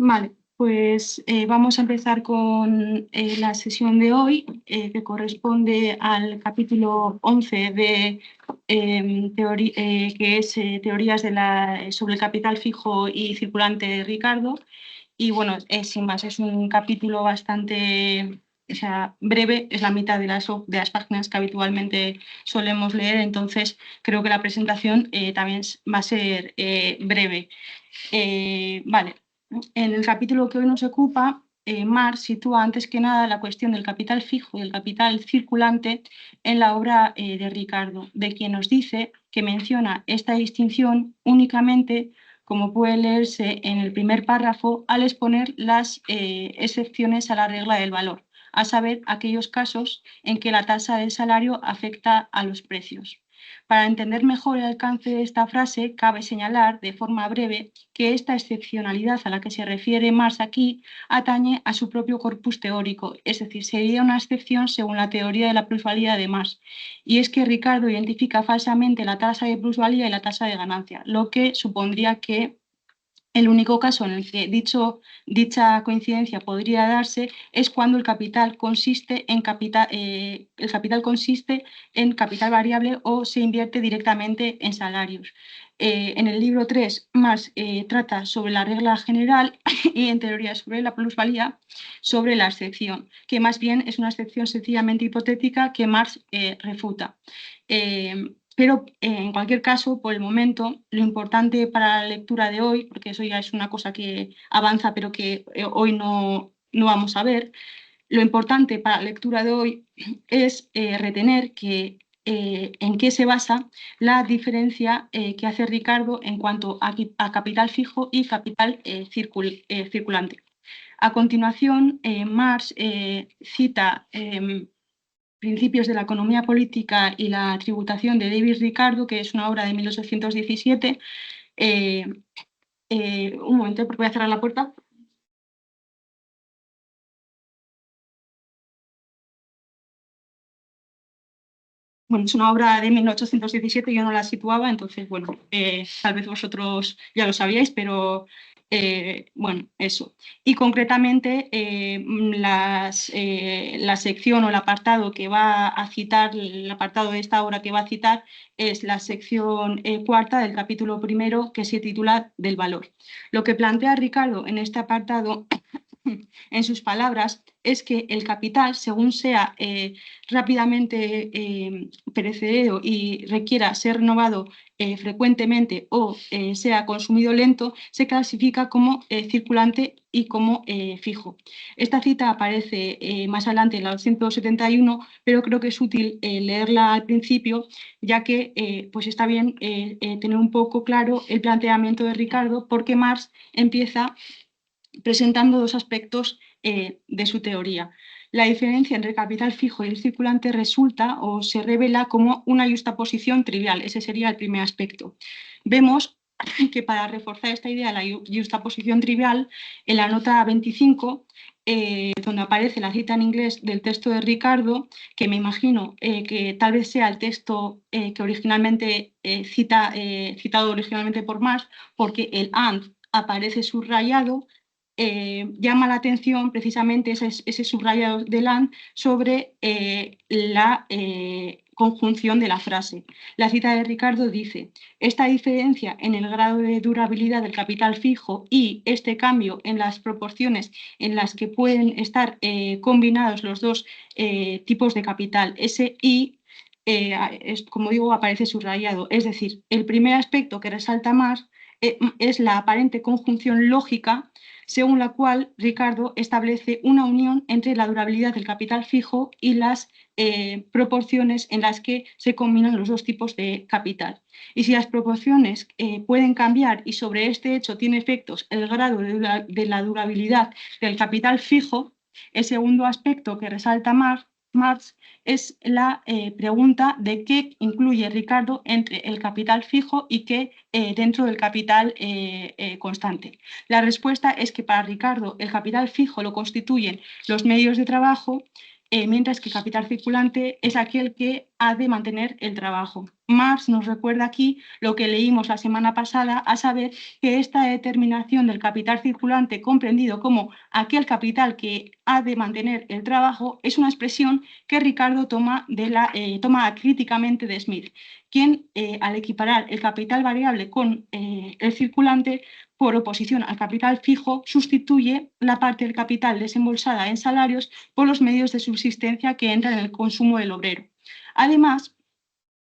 Vale, pues vamos a empezar con la sesión de hoy, que corresponde al capítulo 11 de que es teorías sobre el capital fijo y circulante de Ricardo. Y bueno, sin más, es un capítulo bastante, o sea, breve, es la mitad de las páginas que habitualmente solemos leer, entonces creo que la presentación también va a ser breve. Vale, en el capítulo que hoy nos ocupa, Marx sitúa antes que nada la cuestión del capital fijo y el capital circulante en la obra de Ricardo, de quien nos dice que menciona esta distinción únicamente, como puede leerse en el primer párrafo, al exponer las excepciones a la regla del valor, a saber, aquellos casos en que la tasa del salario afecta a los precios. Para entender mejor el alcance de esta frase, cabe señalar de forma breve que esta excepcionalidad a la que se refiere Marx aquí atañe a su propio corpus teórico, es decir, sería una excepción según la teoría de la plusvalía de Marx. Y es que Ricardo identifica falsamente la tasa de plusvalía y la tasa de ganancia, lo que supondría que el único caso en el que dicha coincidencia podría darse es cuando el capital consiste en capital variable o se invierte directamente en salarios. En el libro 3, Marx trata sobre la regla general y en teoría sobre la plusvalía, sobre la excepción, que más bien es una excepción sencillamente hipotética que Marx refuta. Pero en cualquier caso, por el momento, lo importante para la lectura de hoy, porque eso ya es una cosa que avanza pero que hoy no vamos a ver, lo importante para la lectura de hoy es retener en qué se basa la diferencia que hace Ricardo en cuanto a capital fijo y capital circulante. A continuación, Marx cita Principios de la economía política y la tributación de David Ricardo, que es una obra de 1817. Un momento, porque voy a cerrar la puerta. Bueno, es una obra de 1817, yo no la situaba, entonces, bueno, tal vez vosotros ya lo sabíais, pero bueno, eso. Y concretamente, la sección o el apartado que va a citar, el apartado de esta obra que va a citar, es la sección cuarta del capítulo primero, que se titula Del valor. Lo que plantea Ricardo en este apartado en sus palabras, es que el capital, según sea rápidamente perecedero y requiera ser renovado frecuentemente o sea consumido lento, se clasifica como circulante y como fijo. Esta cita aparece más adelante en la 271, pero creo que es útil leerla al principio, ya que pues está bien tener un poco claro el planteamiento de Ricardo, porque Marx empieza presentando dos aspectos de su teoría. La diferencia entre el capital fijo y el circulante resulta o se revela como una justaposición trivial. Ese sería el primer aspecto. Vemos que para reforzar esta idea de la justaposición trivial, en la nota 25, donde aparece la cita en inglés del texto de Ricardo, que me imagino que tal vez sea el texto que originalmente citado originalmente por Marx, porque el and aparece subrayado, llama la atención precisamente ese subrayado del and sobre la conjunción de la frase. La cita de Ricardo dice: esta diferencia en el grado de durabilidad del capital fijo y este cambio en las proporciones en las que pueden estar combinados los dos tipos de capital, ese y como digo, aparece subrayado. Es decir, el primer aspecto que resalta más es la aparente conjunción lógica según la cual Ricardo establece una unión entre la durabilidad del capital fijo y las proporciones en las que se combinan los dos tipos de capital. Y si las proporciones pueden cambiar y sobre este hecho tiene efectos el grado de la durabilidad del capital fijo, el segundo aspecto que resalta Marx es la pregunta de qué incluye Ricardo entre el capital fijo y qué dentro del capital constante. La respuesta es que para Ricardo el capital fijo lo constituyen los medios de trabajo mientras que el capital circulante es aquel que ha de mantener el trabajo. Marx nos recuerda aquí lo que leímos la semana pasada, a saber que esta determinación del capital circulante comprendido como aquel capital que ha de mantener el trabajo es una expresión que Ricardo toma críticamente de Smith, quien al equiparar el capital variable con el circulante, por oposición al capital fijo, sustituye la parte del capital desembolsada en salarios por los medios de subsistencia que entran en el consumo del obrero. Además,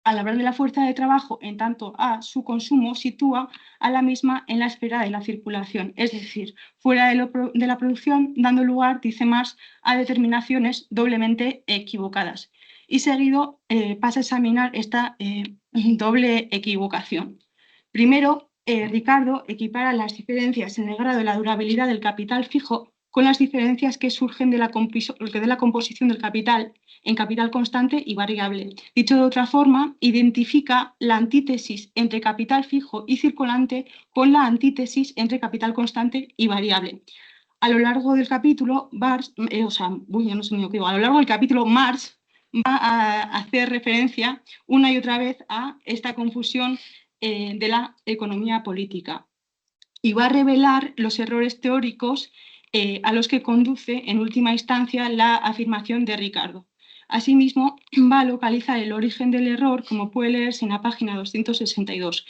al hablar de la fuerza de trabajo en tanto a su consumo, sitúa a la misma en la esfera de la circulación, es decir, fuera de la producción, dando lugar, dice Marx, a determinaciones doblemente equivocadas. Y seguido pasa a examinar esta doble equivocación. Primero, Ricardo equipara las diferencias en el grado de la durabilidad del capital fijo con las diferencias que surgen de la composición del capital en capital constante y variable. Dicho de otra forma, identifica la antítesis entre capital fijo y circulante con la antítesis entre capital constante y variable. A lo largo del capítulo, Marx va a hacer referencia una y otra vez a esta confusión de la economía política y va a revelar los errores teóricos a los que conduce en última instancia la afirmación de Ricardo. Asimismo, va a localizar el origen del error, como puede leerse en la página 262,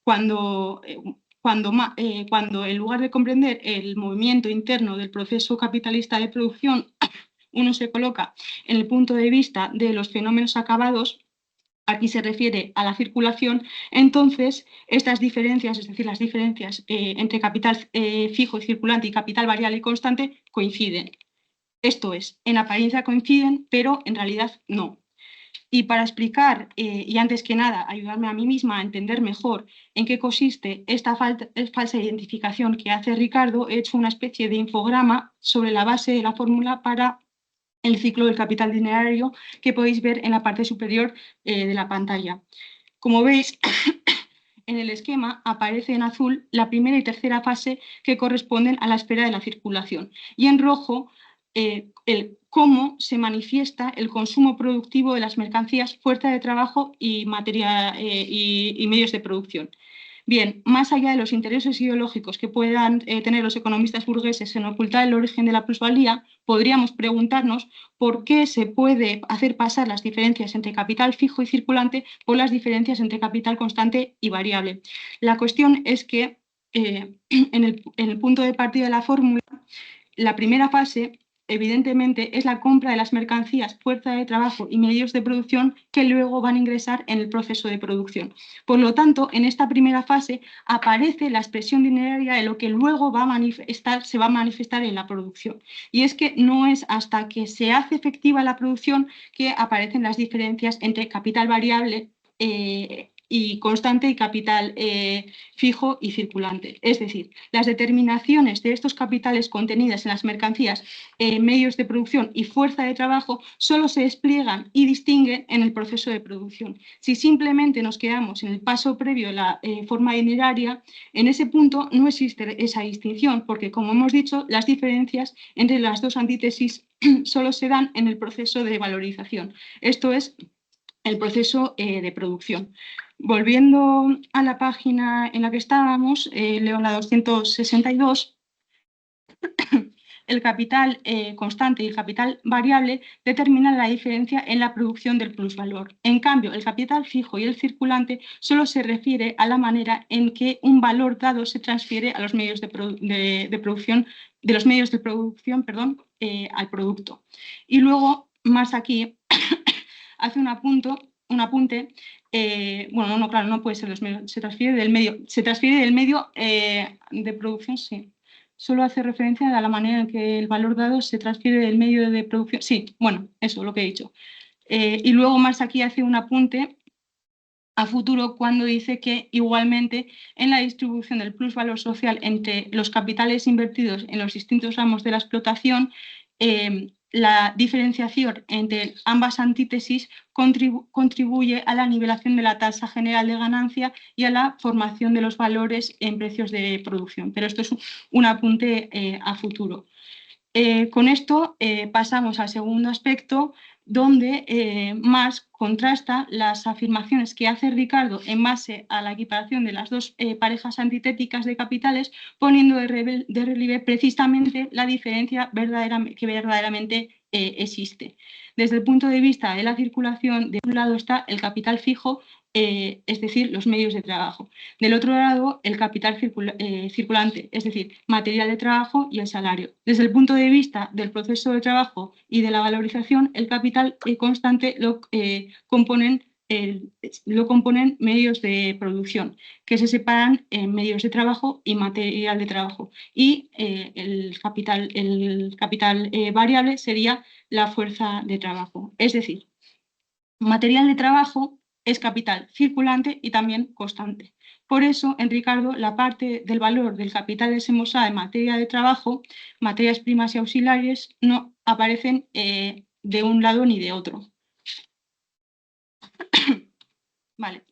cuando en lugar de comprender el movimiento interno del proceso capitalista de producción, uno se coloca en el punto de vista de los fenómenos acabados, aquí se refiere a la circulación, entonces estas diferencias, es decir, las diferencias entre capital fijo y circulante y capital variable y constante, coinciden. Esto es, en apariencia coinciden, pero en realidad no. Y para explicar, y antes que nada, ayudarme a mí misma a entender mejor en qué consiste esta falsa identificación que hace Ricardo, he hecho una especie de infograma sobre la base de la fórmula para el ciclo del capital dinerario que podéis ver en la parte superior de la pantalla. Como veis, en el esquema aparece en azul la primera y tercera fase que corresponden a la esfera de la circulación y en rojo el cómo se manifiesta el consumo productivo de las mercancías, fuerza de trabajo y medios de producción. Bien, más allá de los intereses ideológicos que puedan tener los economistas burgueses en ocultar el origen de la plusvalía, podríamos preguntarnos por qué se puede hacer pasar las diferencias entre capital fijo y circulante por las diferencias entre capital constante y variable. La cuestión es que en el punto de partida de la fórmula, la primera fase evidentemente es la compra de las mercancías, fuerza de trabajo y medios de producción que luego van a ingresar en el proceso de producción. Por lo tanto, en esta primera fase aparece la expresión dineraria de lo que luego se va a manifestar en la producción. Y es que no es hasta que se hace efectiva la producción que aparecen las diferencias entre capital variable y constante y capital fijo y circulante. Es decir, las determinaciones de estos capitales contenidas en las mercancías, medios de producción y fuerza de trabajo solo se despliegan y distinguen en el proceso de producción. Si simplemente nos quedamos en el paso previo de la forma dineraria, en ese punto no existe esa distinción porque, como hemos dicho, las diferencias entre las dos antítesis solo se dan en el proceso de valorización. Esto es el proceso de producción. Volviendo a la página en la que estábamos, leo la 262, el capital constante y el capital variable determinan la diferencia en la producción del plusvalor. En cambio, el capital fijo y el circulante solo se refiere a la manera en que un valor dado se transfiere a los medios de producción, al producto. Y luego, más aquí, hace un apunte, claro, no puede ser los medios, se transfiere del medio de producción, sí. Solo hace referencia a la manera en que el valor dado se transfiere del medio de producción. Sí, bueno, eso, lo que he dicho. Y luego más aquí hace un apunte a futuro cuando dice que igualmente en la distribución del plusvalor social entre los capitales invertidos en los distintos ramos de la explotación, la diferenciación entre ambas antítesis contribuye a la nivelación de la tasa general de ganancia y a la formación de los valores en precios de producción. Pero esto es un apunte a futuro. Con esto pasamos al segundo aspecto, donde Marx contrasta las afirmaciones que hace Ricardo en base a la equiparación de las dos parejas antitéticas de capitales, poniendo de relieve precisamente la diferencia que verdaderamente existe. Desde el punto de vista de la circulación, de un lado está el capital fijo, es decir, los medios de trabajo. Del otro lado, el capital circulante, es decir, material de trabajo y el salario. Desde el punto de vista del proceso de trabajo y de la valorización, el capital constante lo componen medios de producción, que se separan en medios de trabajo y material de trabajo. Y el capital variable sería la fuerza de trabajo. Es decir, material de trabajo es capital circulante y también constante. Por eso, en Ricardo, la parte del valor del capital desembolsado en materia de trabajo, materias primas y auxiliares, no aparecen de un lado ni de otro. Vale.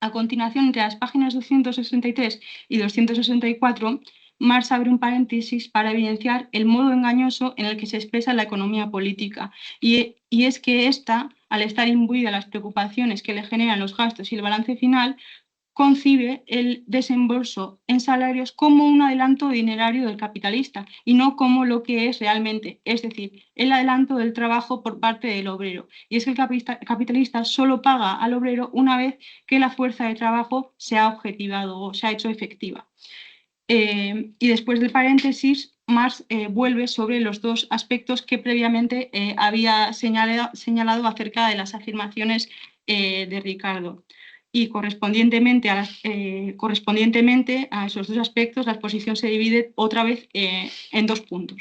A continuación, entre las páginas 263 y 264, Marx abre un paréntesis para evidenciar el modo engañoso en el que se expresa la economía política. Y es que ésta, al estar imbuida de las preocupaciones que le generan los gastos y el balance final, concibe el desembolso en salarios como un adelanto dinerario del capitalista y no como lo que es realmente, es decir, el adelanto del trabajo por parte del obrero. Y es que el capitalista solo paga al obrero una vez que la fuerza de trabajo se ha objetivado o se ha hecho efectiva. Y después del paréntesis, Marx vuelve sobre los dos aspectos que previamente había señalado acerca de las afirmaciones de Ricardo. Y correspondientemente a esos dos aspectos, la exposición se divide otra vez en dos puntos.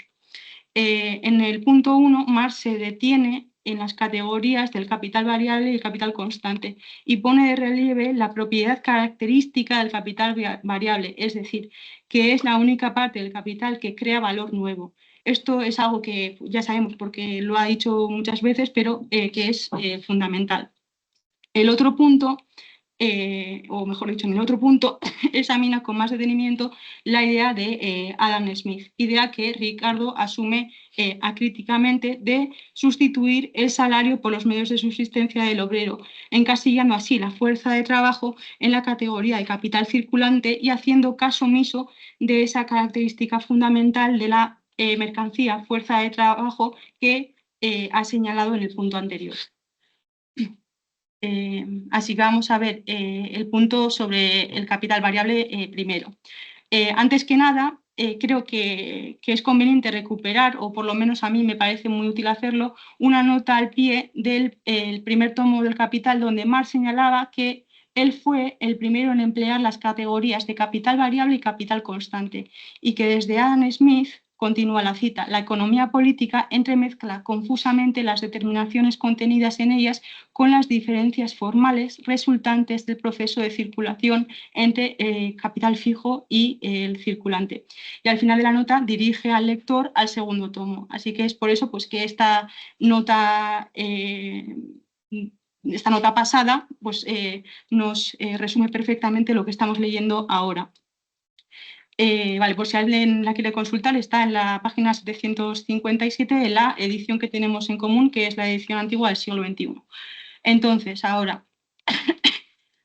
En el punto 1, Marx se detiene en las categorías del capital variable y el capital constante y pone de relieve la propiedad característica del capital variable, es decir, que es la única parte del capital que crea valor nuevo. Esto es algo que ya sabemos porque lo ha dicho muchas veces, pero que es fundamental. El otro punto, o mejor dicho, en el otro punto, examina con más detenimiento la idea de Adam Smith, idea que Ricardo asume acríticamente de sustituir el salario por los medios de subsistencia del obrero, encasillando así la fuerza de trabajo en la categoría de capital circulante y haciendo caso omiso de esa característica fundamental de la mercancía, fuerza de trabajo, que ha señalado en el punto anterior. Así que vamos a ver el punto sobre el capital variable primero. Antes que nada, creo que es conveniente recuperar, o por lo menos a mí me parece muy útil hacerlo, una nota al pie del primer tomo del Capital, donde Marx señalaba que él fue el primero en emplear las categorías de capital variable y capital constante, y que desde Adam Smith, continúa la cita, la economía política entremezcla confusamente las determinaciones contenidas en ellas con las diferencias formales resultantes del proceso de circulación entre capital fijo y el circulante. Y al final de la nota dirige al lector al segundo tomo. Así que es por eso pues, que esta nota pasada pues, nos resume perfectamente lo que estamos leyendo ahora. Vale, por si alguien la quiere consultar, está en la página 757 de la edición que tenemos en común, que es la edición antigua del siglo XXI. Entonces, ahora,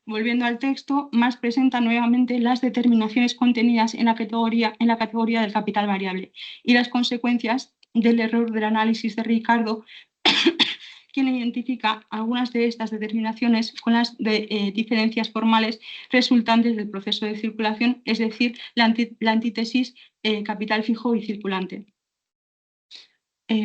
volviendo al texto, Marx presenta nuevamente las determinaciones contenidas en la categoría del capital variable y las consecuencias del error del análisis de Ricardo, quien identifica algunas de estas determinaciones con las diferencias formales resultantes del proceso de circulación, es decir, la antítesis capital fijo y circulante.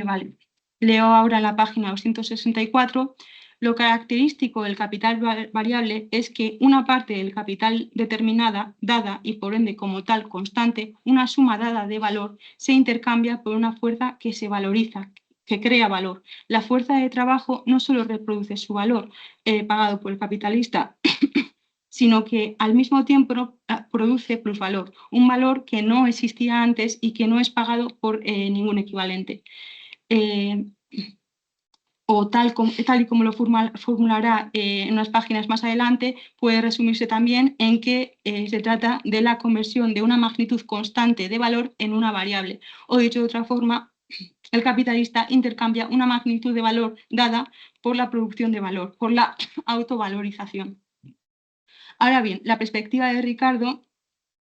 Vale. Leo ahora en la página 264. Lo característico del capital variable es que una parte del capital determinada, dada y por ende como tal constante, una suma dada de valor, se intercambia por una fuerza que se valoriza, que crea valor. La fuerza de trabajo no solo reproduce su valor pagado por el capitalista, sino que al mismo tiempo produce plusvalor, un valor que no existía antes y que no es pagado por ningún equivalente. o tal y como lo formulará en unas páginas más adelante, puede resumirse también en que se trata de la conversión de una magnitud constante de valor en una variable. O dicho de otra forma, el capitalista intercambia una magnitud de valor dada por la producción de valor, por la autovalorización. Ahora bien, la perspectiva de Ricardo,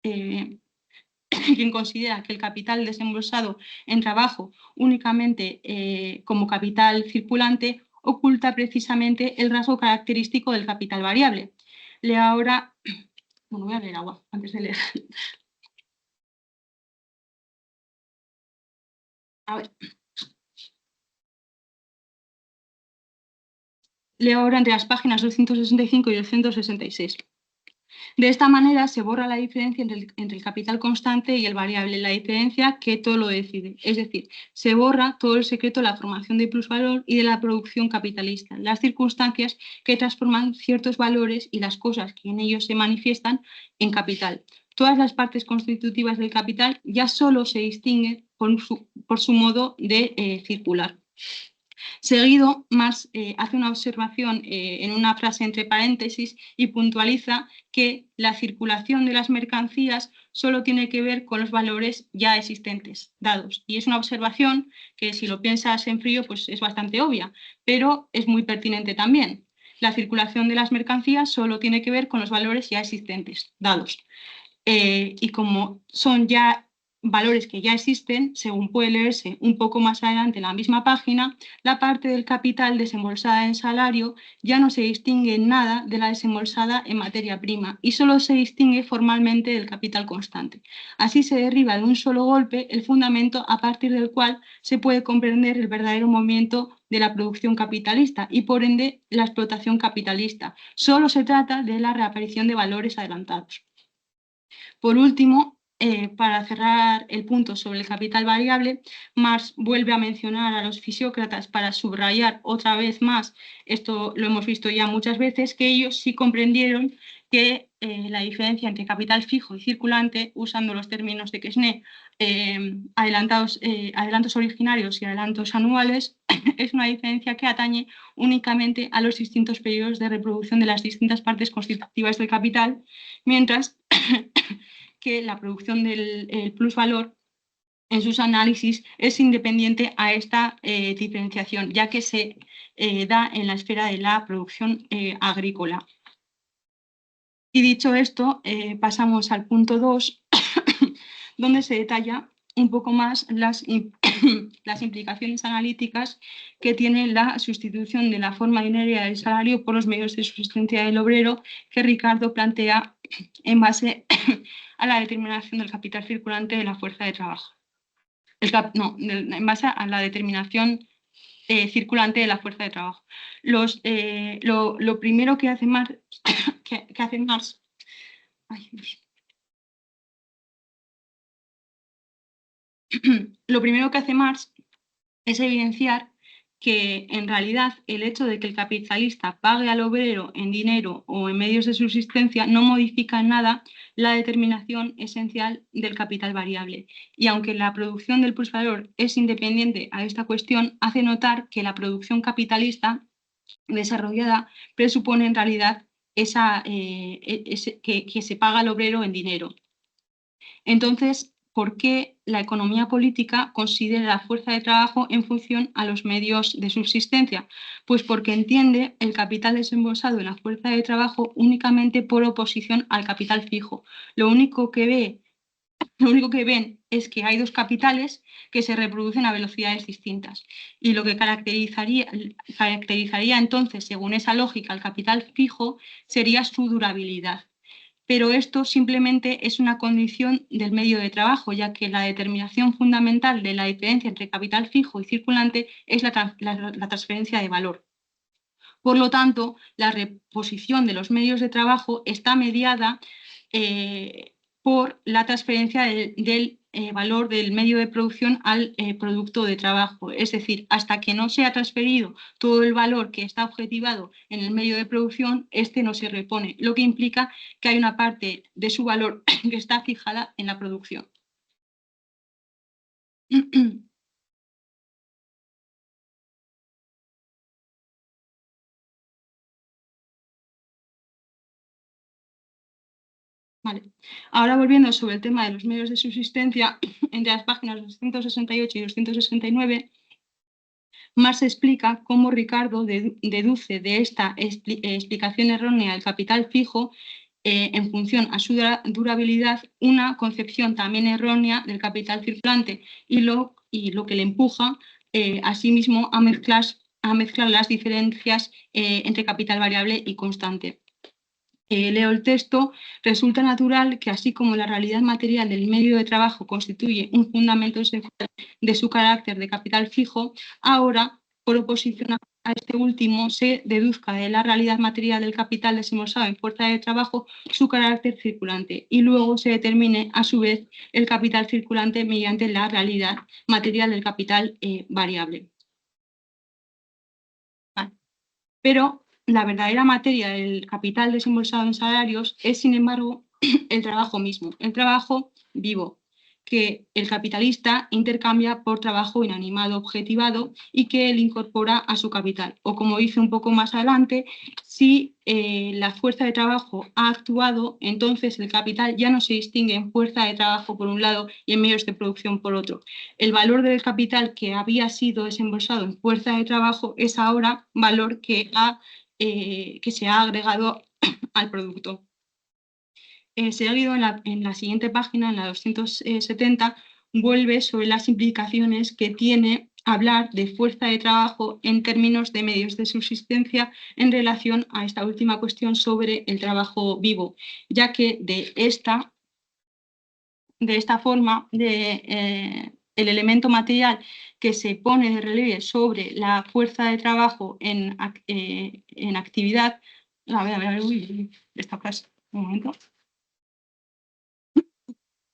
quien considera que el capital desembolsado en trabajo únicamente como capital circulante oculta precisamente el rasgo característico del capital variable. Leo ahora, bueno, voy a leer agua antes de leer. A ver. Leo ahora entre las páginas 265 y 266. De esta manera se borra la diferencia entre el capital constante y el variable, la diferencia que todo lo decide. Es decir, se borra todo el secreto de la formación de plusvalor y de la producción capitalista, las circunstancias que transforman ciertos valores y las cosas que en ellos se manifiestan en capital. Todas las partes constitutivas del capital ya solo se distinguen por su modo de circular. Seguido, Marx hace una observación en una frase entre paréntesis y puntualiza que la circulación de las mercancías solo tiene que ver con los valores ya existentes, dados. Y es una observación que, si lo piensas en frío, pues es bastante obvia, pero es muy pertinente también. La circulación de las mercancías solo tiene que ver con los valores ya existentes, dados. Y como son ya valores que ya existen, según puede leerse un poco más adelante en la misma página, la parte del capital desembolsada en salario ya no se distingue en nada de la desembolsada en materia prima y solo se distingue formalmente del capital constante. Así se derriba de un solo golpe el fundamento a partir del cual se puede comprender el verdadero movimiento de la producción capitalista y por ende la explotación capitalista. Solo se trata de la reaparición de valores adelantados. Por último, para cerrar el punto sobre el capital variable, Marx vuelve a mencionar a los fisiócratas para subrayar otra vez más, esto lo hemos visto ya muchas veces, que ellos sí comprendieron que la diferencia entre capital fijo y circulante, usando los términos de Quesnay, adelantos originarios y adelantos anuales, es una diferencia que atañe únicamente a los distintos periodos de reproducción de las distintas partes constitutivas del capital, mientras que la producción del plusvalor en sus análisis es independiente a esta diferenciación, ya que se da en la esfera de la producción agrícola. Y dicho esto, pasamos al punto 2, donde se detalla un poco más las implicaciones analíticas que tiene la sustitución de la forma binaria del salario por los medios de subsistencia del obrero que Ricardo plantea en base a la determinación del capital circulante de la fuerza de trabajo. En base a la determinación circulante de la fuerza de trabajo. Lo primero que hace Marx, lo primero que hace Marx es evidenciar que en realidad el hecho de que el capitalista pague al obrero en dinero o en medios de subsistencia no modifica en nada la determinación esencial del capital variable. Y aunque la producción del plusvalor es independiente a esta cuestión, hace notar que la producción capitalista desarrollada presupone en realidad que se paga al obrero en dinero. Entonces, ¿por qué la economía política considera la fuerza de trabajo en función a los medios de subsistencia? Pues porque entiende el capital desembolsado en la fuerza de trabajo únicamente por oposición al capital fijo. Lo único que ven es que hay dos capitales que se reproducen a velocidades distintas. Y lo que caracterizaría entonces, según esa lógica, al capital fijo sería su durabilidad. Pero esto simplemente es una condición del medio de trabajo, ya que la determinación fundamental de la diferencia entre capital fijo y circulante es la transferencia de valor. Por lo tanto, la reposición de los medios de trabajo está mediada por la transferencia del valor del medio de producción al producto de trabajo. Es decir, hasta que no se ha transferido todo el valor que está objetivado en el medio de producción, este no se repone, lo que implica que hay una parte de su valor que está fijada en la producción. Vale. Ahora volviendo sobre el tema de los medios de subsistencia, entre las páginas 268 y 269, Marx explica cómo Ricardo deduce de esta explicación errónea del capital fijo en función a su durabilidad una concepción también errónea del capital circulante y lo que le empuja asimismo a mezclar las diferencias entre capital variable y constante. Leo el texto. Resulta natural que así como la realidad material del medio de trabajo constituye un fundamento esencial de su carácter de capital fijo, ahora, por oposición a este último, se deduzca de la realidad material del capital desembolsado en fuerza de trabajo su carácter circulante y luego se determine a su vez el capital circulante mediante la realidad material del capital variable. Vale. Pero la verdadera materia del capital desembolsado en salarios es, sin embargo, el trabajo mismo, el trabajo vivo, que el capitalista intercambia por trabajo inanimado objetivado y que él incorpora a su capital. O como dice un poco más adelante, si la fuerza de trabajo ha actuado, entonces el capital ya no se distingue en fuerza de trabajo por un lado y en medios de producción por otro. El valor del capital que había sido desembolsado en fuerza de trabajo es ahora valor que se ha agregado al producto. Seguido en la siguiente página, en la 270, vuelve sobre las implicaciones que tiene hablar de fuerza de trabajo en términos de medios de subsistencia en relación a esta última cuestión sobre el trabajo vivo, ya que de esta forma, el elemento material que se pone de relieve sobre la fuerza de trabajo en actividad, a ver, uy, esta frase, un momento.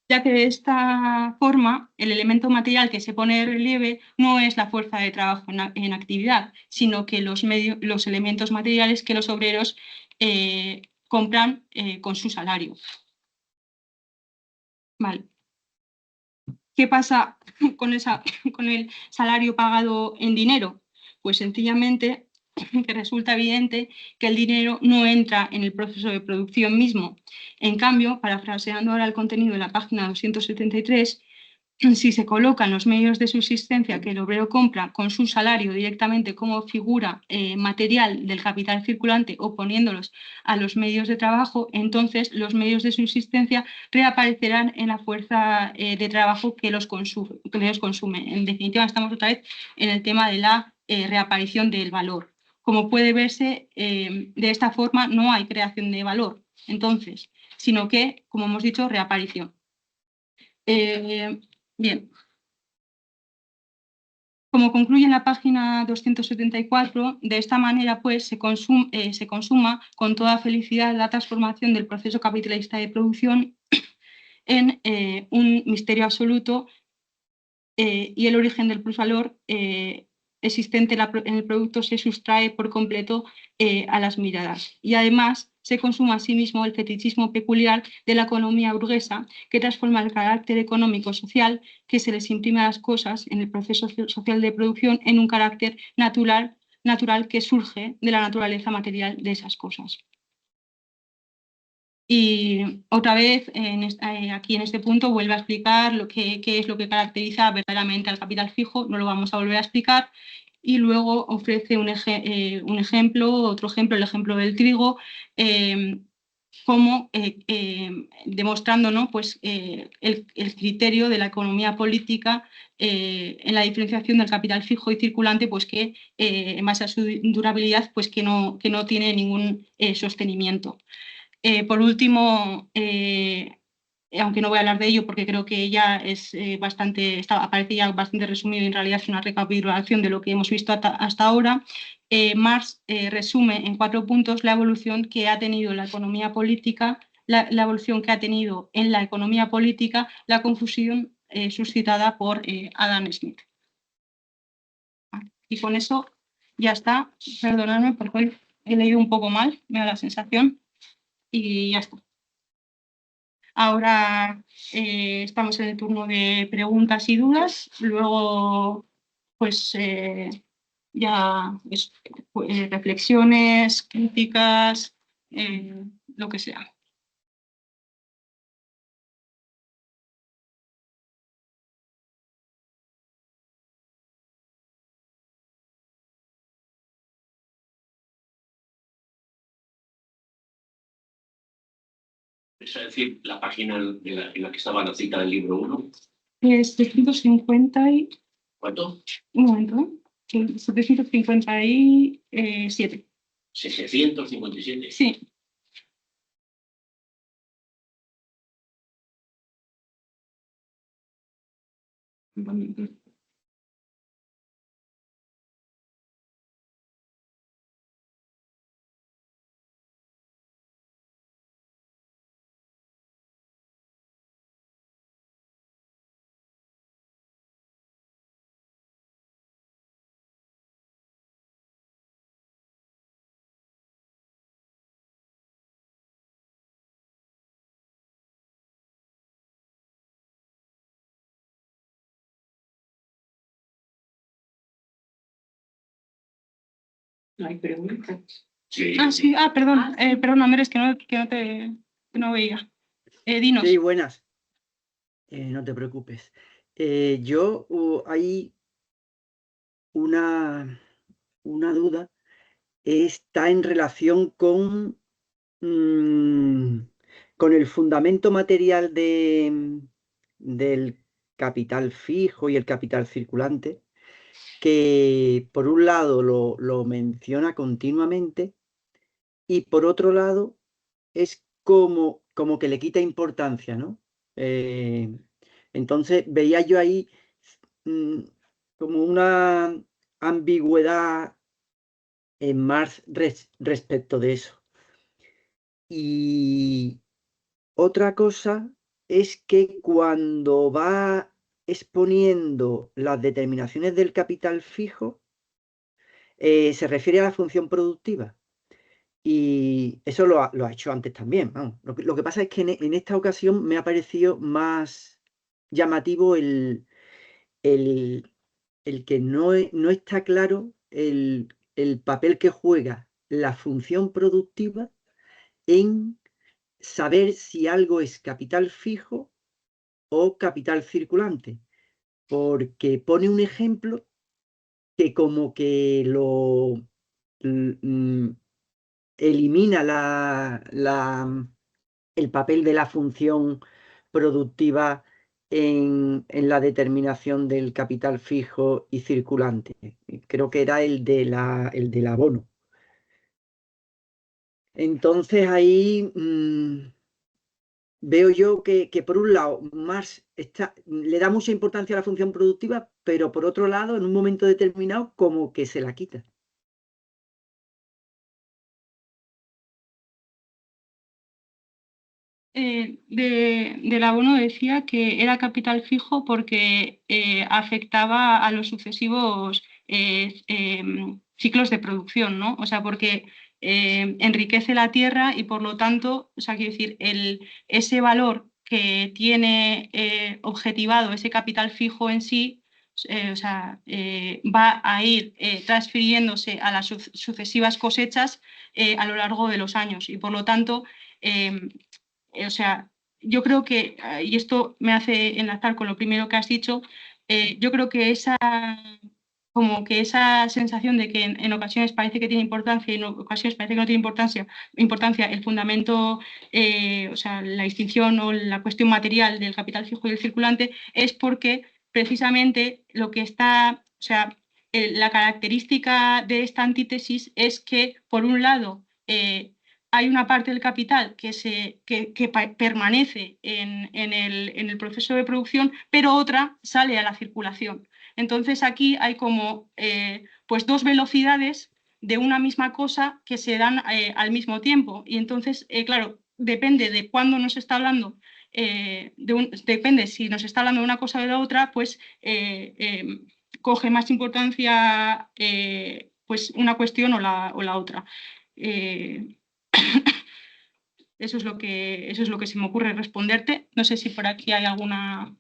Ya que de esta forma el elemento material que se pone de relieve no es la fuerza de trabajo en actividad, sino que los elementos materiales que los obreros compran con su salario. Vale. ¿Qué pasa con el salario pagado en dinero? Pues sencillamente que resulta evidente que el dinero no entra en el proceso de producción mismo. En cambio, parafraseando ahora el contenido de la página 273, si se colocan los medios de subsistencia que el obrero compra con su salario directamente como figura material del capital circulante o poniéndolos a los medios de trabajo, entonces los medios de subsistencia reaparecerán en la fuerza de trabajo que los consume. En definitiva, estamos otra vez en el tema de la reaparición del valor. Como puede verse, de esta forma no hay creación de valor, entonces, sino que, como hemos dicho, reaparición. Bien, como concluye en la página 274, de esta manera pues, se consuma con toda felicidad la transformación del proceso capitalista de producción en un misterio absoluto y el origen del plusvalor existente en el producto se sustrae por completo a las miradas. Y además se consuma asimismo el fetichismo peculiar de la economía burguesa que transforma el carácter económico-social que se les imprime a las cosas en el proceso social de producción en un carácter natural que surge de la naturaleza material de esas cosas. Y otra vez, aquí en este punto, vuelve a explicar qué es lo que caracteriza verdaderamente al capital fijo, no lo vamos a volver a explicar, y luego ofrece un ejemplo, otro ejemplo, el ejemplo del trigo, como demostrando, ¿no? Pues, el criterio de la economía política en la diferenciación del capital fijo y circulante, pues que en base a su durabilidad, pues que no tiene ningún sostenimiento. Por último, aunque no voy a hablar de ello porque creo que ya es aparece ya bastante resumido y en realidad es una recapitulación de lo que hemos visto hasta ahora, Marx resume en 4 puntos la evolución que ha tenido la economía política, la evolución que ha tenido en la economía política, la confusión suscitada por Adam Smith. Y con eso ya está. Perdonadme porque hoy he leído un poco mal, me da la sensación. Y ya está. Ahora estamos en el turno de preguntas y dudas. Luego, pues ya reflexiones, críticas, lo que sea. Es decir, la página en la que estaba la cita del libro 1. Es 750 y... ¿Cuánto? Un momento, ¿eh? 757. 757. Sí. No hay preguntas. Sí. Sí, perdón, perdón, Andrés, que no veía. Dinos. Sí, buenas. No te preocupes. Hay una duda. Está en relación con el fundamento material del capital fijo y el capital circulante, que por un lado lo menciona continuamente y por otro lado es como que le quita importancia, ¿no? Entonces veía yo ahí mm, como una ambigüedad en Marx respecto de eso. Y otra cosa es que cuando va exponiendo las determinaciones del capital fijo, se refiere a la función productiva. Y eso lo ha hecho antes también. Vamos. Lo que pasa es que en esta ocasión me ha parecido más llamativo el, el que no está claro el papel que juega la función productiva en saber si algo es capital fijo o capital circulante, porque pone un ejemplo que como que mm, elimina el papel de la función productiva en la determinación del capital fijo y circulante. Creo que era el del abono. Entonces ahí veo yo que por un lado Marx le da mucha importancia a la función productiva, pero por otro lado, en un momento determinado, como que se la quita. Del abono decía que era capital fijo porque afectaba a los sucesivos ciclos de producción, ¿no? O sea, porque enriquece la tierra y por lo tanto, o sea, quiero decir, ese valor que tiene objetivado ese capital fijo en sí, o sea, va a ir transfiriéndose a las sucesivas cosechas a lo largo de los años y por lo tanto o sea, yo creo que, y esto me hace enlazar con lo primero que has dicho, yo creo que como que esa sensación de que en ocasiones parece que tiene importancia y en ocasiones parece que no tiene importancia el fundamento, o sea, la distinción o la cuestión material del capital fijo y el circulante, es porque precisamente lo que está, o sea, la característica de esta antítesis es que, por un lado, hay una parte del capital que permanece en el proceso de producción, pero otra sale a la circulación. Entonces aquí hay como pues dos velocidades de una misma cosa que se dan al mismo tiempo. Y entonces, claro, depende de cuándo nos está hablando, depende si nos está hablando de una cosa o de la otra, pues coge más importancia pues una cuestión o la otra. Eso es lo que se me ocurre responderte. No sé si por aquí hay alguna...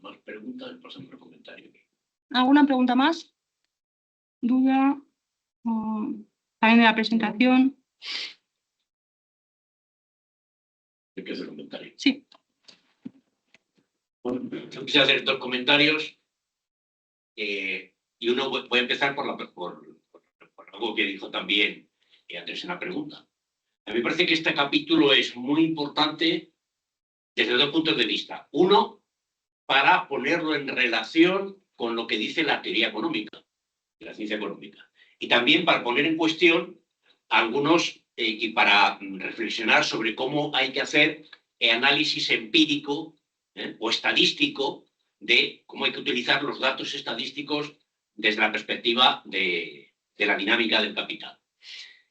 más preguntas, pasamos a comentarios. ¿Alguna pregunta más? ¿Duda? También de la presentación. ¿De qué es el comentario? Sí. Bueno, yo quisiera hacer dos comentarios. Y uno, voy a empezar por algo que dijo también Andrés en la pregunta. A mí me parece que este capítulo es muy importante desde dos puntos de vista. Uno, para ponerlo en relación con lo que dice la teoría económica, la ciencia económica. Y también para poner en cuestión algunos, y para reflexionar sobre cómo hay que hacer análisis empírico o estadístico de cómo hay que utilizar los datos estadísticos desde la perspectiva de la dinámica del capital.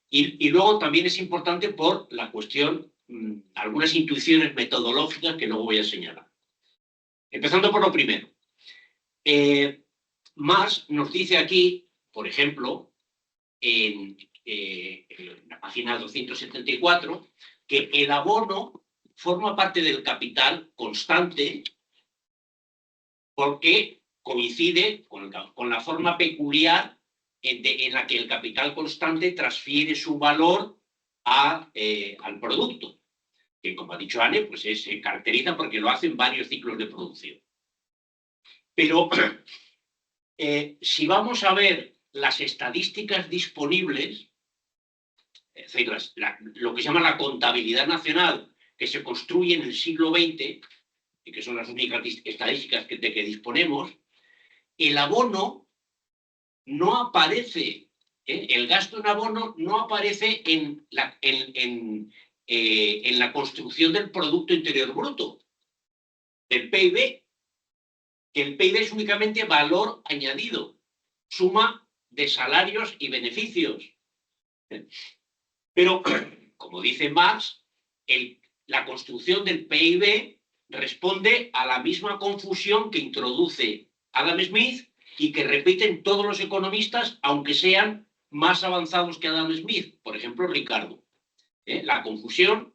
Y luego también es importante por la cuestión, algunas intuiciones metodológicas que luego voy a señalar. Empezando por lo primero. Marx nos dice aquí, por ejemplo, en la página 274, que el abono forma parte del capital constante porque coincide con la forma peculiar en la que el capital constante transfiere su valor al producto, que como ha dicho Anne, pues se caracteriza porque lo hace en varios ciclos de producción. Pero si vamos a ver las estadísticas disponibles, es decir, lo que se llama la contabilidad nacional, que se construye en el siglo XX, y que son las únicas estadísticas de que disponemos, el abono no aparece, el gasto en abono no aparece en la construcción del Producto Interior Bruto, del PIB, que el PIB es únicamente valor añadido, suma de salarios y beneficios. Pero, como dice Marx, la construcción del PIB responde a la misma confusión que introduce Adam Smith y que repiten todos los economistas, aunque sean más avanzados que Adam Smith, por ejemplo, Ricardo. La confusión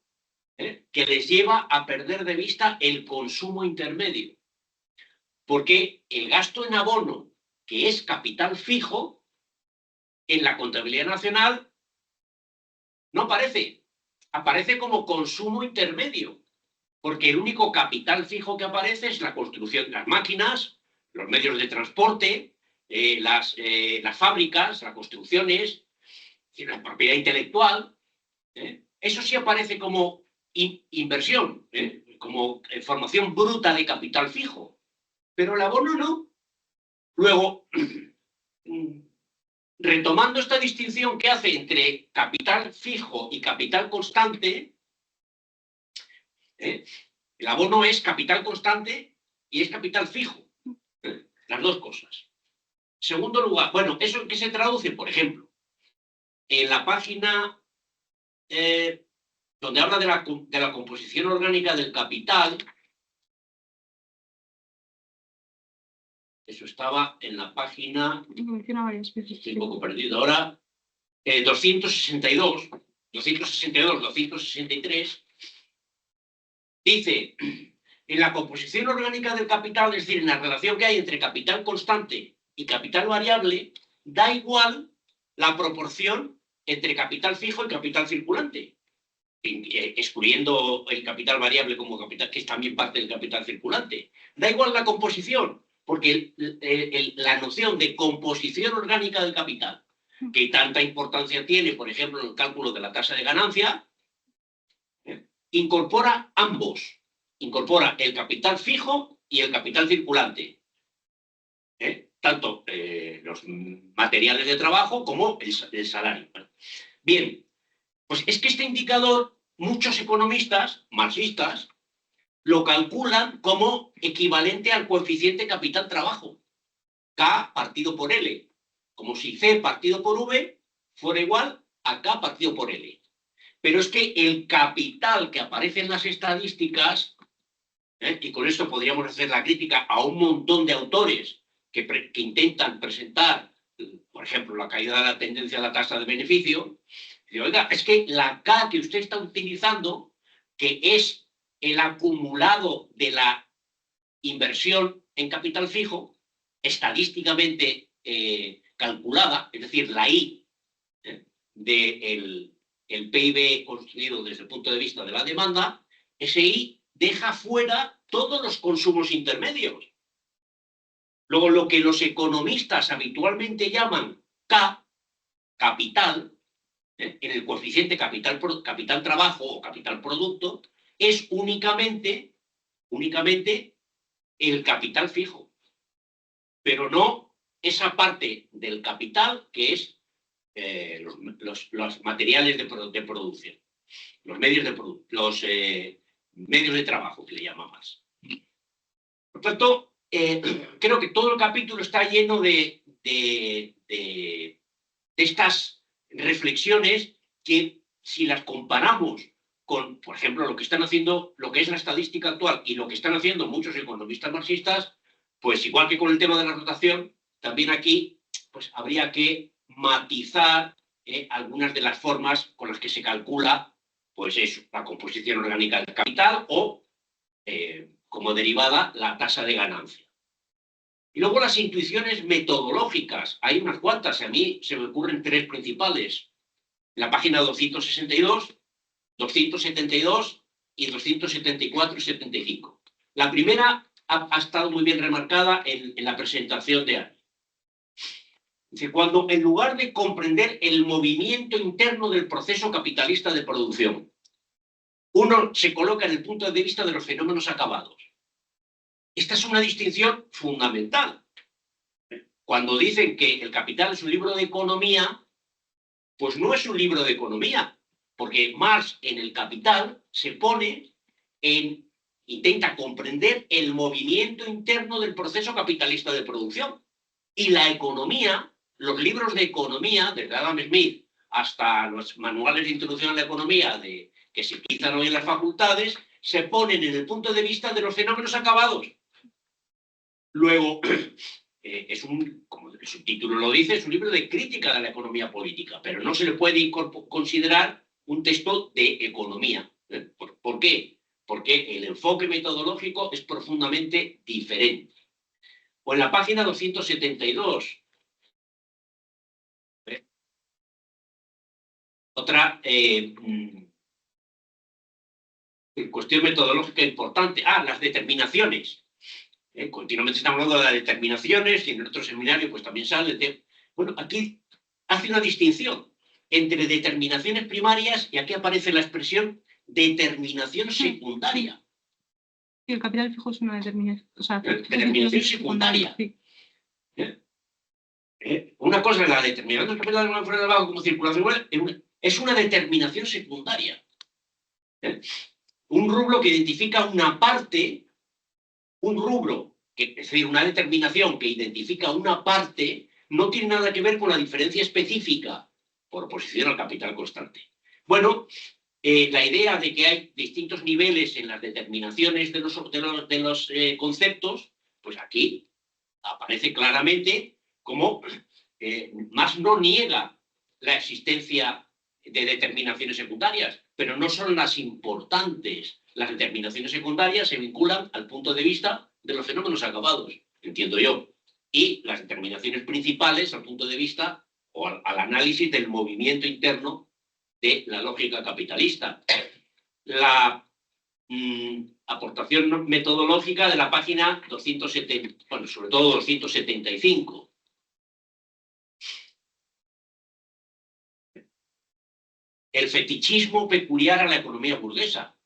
que les lleva a perder de vista el consumo intermedio. Porque el gasto en abono, que es capital fijo, en la contabilidad nacional no aparece. Aparece como consumo intermedio. Porque el único capital fijo que aparece es la construcción de las máquinas, los medios de transporte, las fábricas, las construcciones, la propiedad intelectual. Eso sí aparece como inversión, como formación bruta de capital fijo. Pero el abono no. Luego, retomando esta distinción que hace entre capital fijo y capital constante, el abono es capital constante y es capital fijo. Las dos cosas. Segundo lugar, bueno, ¿eso en qué se traduce? Por ejemplo, en la página donde habla de la composición orgánica del capital, eso estaba en la página, estoy un poco perdido ahora, 262, 263, dice, en la composición orgánica del capital, es decir, en la relación que hay entre capital constante y capital variable, da igual la proporción entre capital fijo y capital circulante, excluyendo el capital variable como capital, que es también parte del capital circulante. Da igual la composición, porque la noción de composición orgánica del capital, que tanta importancia tiene, por ejemplo, en el cálculo de la tasa de ganancia, incorpora ambos. Incorpora el capital fijo y el capital circulante. Tanto los materiales de trabajo como el salario. Bien, pues es que este indicador, muchos economistas marxistas lo calculan como equivalente al coeficiente capital-trabajo, K partido por L, como si C partido por V fuera igual a K partido por L. Pero es que el capital que aparece en las estadísticas, y con esto podríamos hacer la crítica a un montón de autores que intentan presentar, por ejemplo, la caída de la tendencia a la tasa de beneficio, dice, oiga, es que la K que usted está utilizando, que es el acumulado de la inversión en capital fijo, estadísticamente calculada, es decir, la I del PIB construido desde el punto de vista de la demanda, ese I deja fuera todos los consumos intermedios. Luego, lo que los economistas habitualmente llaman K, capital, en el coeficiente capital trabajo o capital producto, es únicamente el capital fijo, pero no esa parte del capital que es los materiales de producción, los medios de trabajo, que le llama más. Por tanto, creo que todo el capítulo está lleno de estas reflexiones que, si las comparamos con, por ejemplo, lo que están haciendo, lo que es la estadística actual y lo que están haciendo muchos economistas marxistas, pues igual que con el tema de la rotación, también aquí pues habría que matizar algunas de las formas con las que se calcula pues eso, la composición orgánica del capital o, como derivada, la tasa de ganancia. Y luego las intuiciones metodológicas. Hay unas cuantas, a mí se me ocurren tres principales. La página 262, 272 y 274 y 75. La primera ha estado muy bien remarcada en la presentación de Ani. Dice, cuando en lugar de comprender el movimiento interno del proceso capitalista de producción, uno se coloca en el punto de vista de los fenómenos acabados. Esta es una distinción fundamental. Cuando dicen que el Capital es un libro de economía, pues no es un libro de economía, porque Marx en el Capital se pone intenta comprender el movimiento interno del proceso capitalista de producción. Y la economía, los libros de economía, desde Adam Smith hasta los manuales de introducción a la economía que se utilizan hoy en las facultades, se ponen en el punto de vista de los fenómenos acabados. Luego, como el subtítulo lo dice, es un libro de crítica de la economía política, pero no se le puede considerar un texto de economía. ¿Por qué? Porque el enfoque metodológico es profundamente diferente. O en la página 272, otra cuestión metodológica importante. Las determinaciones. Continuamente estamos hablando de las determinaciones y en otro seminario pues también sale. Bueno, aquí hace una distinción entre determinaciones primarias y aquí aparece la expresión determinación secundaria. Sí, el capital fijo es una determinación. O sea, determinación secundaria. Sí. Una cosa es la determinación del capital de una fuera de abajo como circulación, es una determinación secundaria. Un rublo que identifica una parte, es decir, una determinación que identifica una parte, no tiene nada que ver con la diferencia específica por oposición al capital constante. Bueno, la idea de que hay distintos niveles en las determinaciones de los conceptos, pues aquí aparece claramente como Marx no niega la existencia de determinaciones secundarias, pero no son las importantes. Las determinaciones secundarias se vinculan al punto de vista de los fenómenos acabados, entiendo yo, y las determinaciones principales al punto de vista o al análisis del movimiento interno de la lógica capitalista. La aportación metodológica de la página 270, bueno, sobre todo 275. El fetichismo peculiar a la economía burguesa,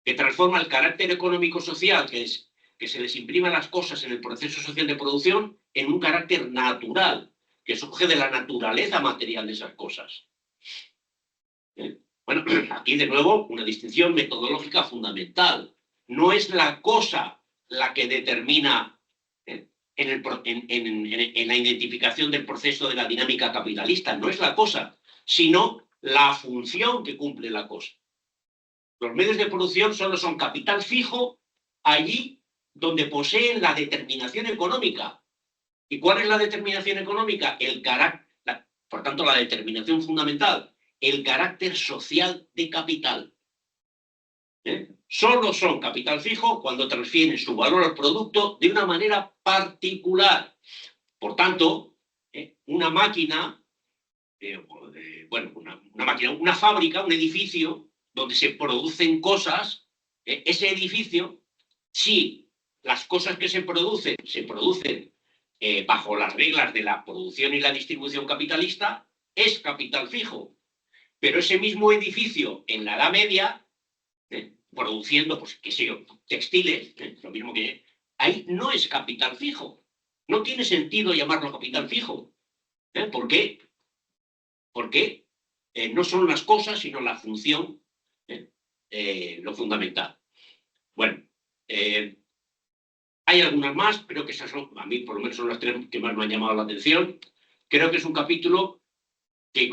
que transforma el carácter económico-social que se les imprime a las cosas en el proceso social de producción en un carácter natural, que surge de la naturaleza material de esas cosas. Bueno, aquí de nuevo una distinción metodológica fundamental. No es la cosa la que determina en la identificación del proceso de la dinámica capitalista, no es la cosa, sino la función que cumple la cosa. Los medios de producción solo son capital fijo allí donde poseen la determinación económica. ¿Y cuál es la determinación económica? Por tanto, la determinación fundamental, el carácter social de capital. solo son capital fijo cuando transfieren su valor al producto de una manera particular. Por tanto, una máquina, una fábrica, un edificio donde se producen cosas, ese edificio, si las cosas que se producen bajo las reglas de la producción y la distribución capitalista, es capital fijo. Pero ese mismo edificio en la Edad Media, produciendo, pues, qué sé yo, textiles, lo mismo que ahí no es capital fijo. No tiene sentido llamarlo capital fijo. ¿Por qué? Porque no son las cosas, sino la función, lo fundamental. Bueno, hay algunas más, creo que esas son, a mí por lo menos son las tres que más me han llamado la atención. Creo que es un capítulo que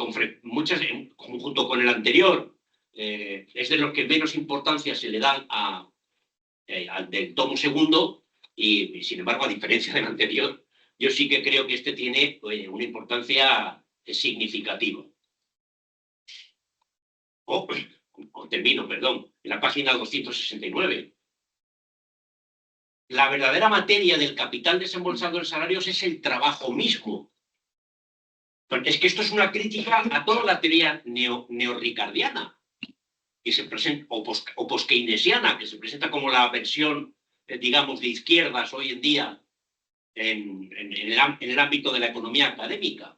junto con el anterior, es de los que menos importancia se le dan al del tomo segundo, y sin embargo, a diferencia del anterior, yo sí que creo que este tiene una importancia significativa. Termino, perdón, en la página 269. La verdadera materia del capital desembolsado en salarios es el trabajo mismo. Es que esto es una crítica a toda la teoría neorricardiana, que se presenta, o poskeynesiana, que se presenta como la versión, digamos, de izquierdas hoy en día en el ámbito de la economía académica,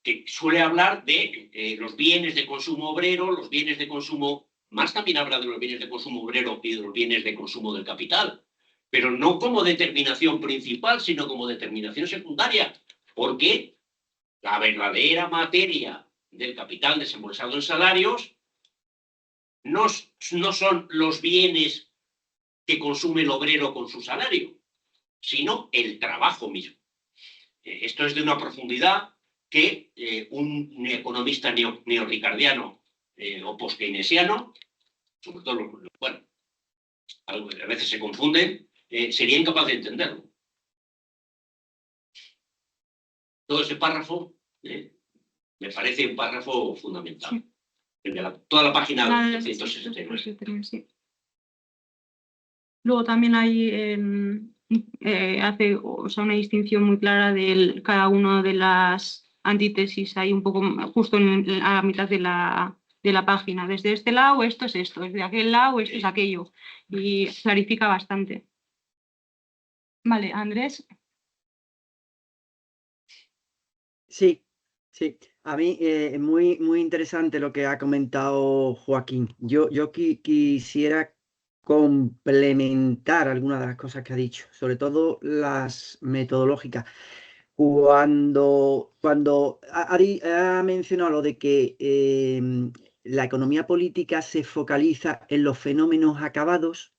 que suele hablar de los bienes de consumo obrero, los bienes de consumo, más también habla de los bienes de consumo obrero y de los bienes de consumo del capital, pero no como determinación principal, sino como determinación secundaria, porque la verdadera materia del capital desembolsado en salarios no son los bienes que consume el obrero con su salario, sino el trabajo mismo. Esto es de una profundidad que un economista neorricardiano o poskeynesiano, sobre todo, bueno, a veces se confunden, sería incapaz de entenderlo. Todo ese párrafo me parece un párrafo fundamental. Sí. Toda la página 269. Sí. Luego también hay hace una distinción muy clara de cada una de las antítesis, hay un poco justo a la mitad de la página. Desde este lado esto es esto, desde aquel lado esto es aquello, y clarifica bastante. Vale, Andrés. Sí. A mí muy interesante lo que ha comentado Joaquín. Yo quisiera complementar algunas de las cosas que ha dicho, sobre todo las metodológicas. Cuando ha mencionado lo de que la economía política se focaliza en los fenómenos acabados,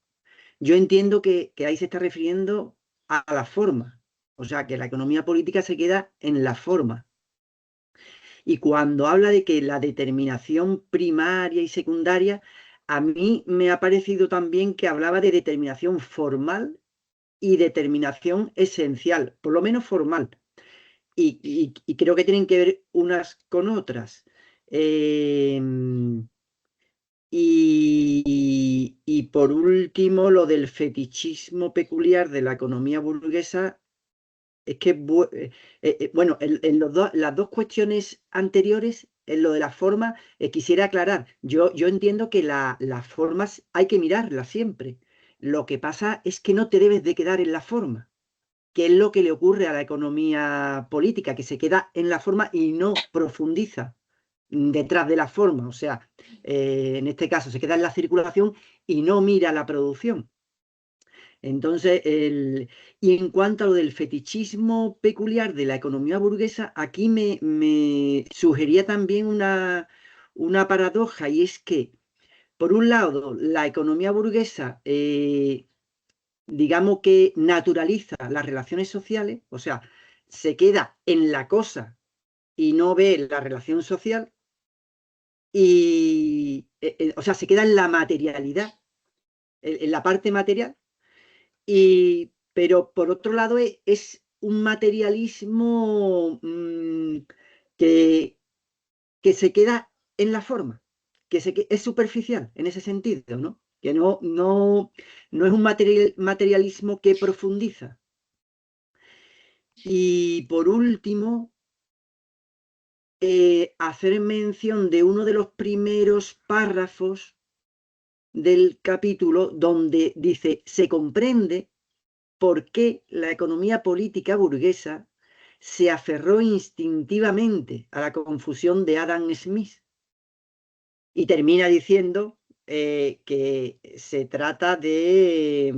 yo entiendo que ahí se está refiriendo a la forma. O sea, que la economía política se queda en la forma. Y cuando habla de que la determinación primaria y secundaria, a mí me ha parecido también que hablaba de determinación formal y determinación esencial, por lo menos formal. Y creo que tienen que ver unas con otras. Y por último, lo del fetichismo peculiar de la economía burguesa. Es que, bueno, en las dos cuestiones anteriores, en lo de la forma, quisiera aclarar. Yo entiendo que las formas hay que mirarlas siempre. Lo que pasa es que no te debes de quedar en la forma, que es lo que le ocurre a la economía política, que se queda en la forma y no profundiza detrás de la forma. O sea, en este caso se queda en la circulación y no mira la producción. Entonces, y en cuanto a lo del fetichismo peculiar de la economía burguesa, aquí me sugería también una paradoja, y es que, por un lado, la economía burguesa, digamos que naturaliza las relaciones sociales, o sea, se queda en la cosa y no ve la relación social, y, o sea, se queda en la materialidad, en la parte material. Pero por otro lado es un materialismo que se queda en la forma. es superficial en ese sentido, ¿no? Que no es un materialismo que profundiza. Y por último, hacer mención de uno de los primeros párrafos del capítulo donde dice: se comprende por qué la economía política burguesa se aferró instintivamente a la confusión de Adam Smith. Y termina diciendo que se trata de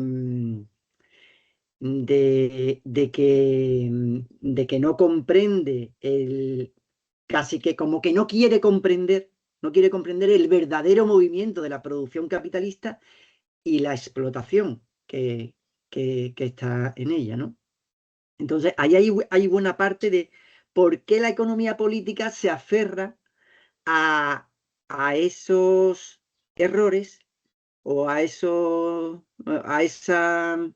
que no comprende casi que como que no quiere comprender el verdadero movimiento de la producción capitalista y la explotación que está en ella, ¿no? Entonces, ahí hay buena parte de por qué la economía política se aferra a esos errores o a esas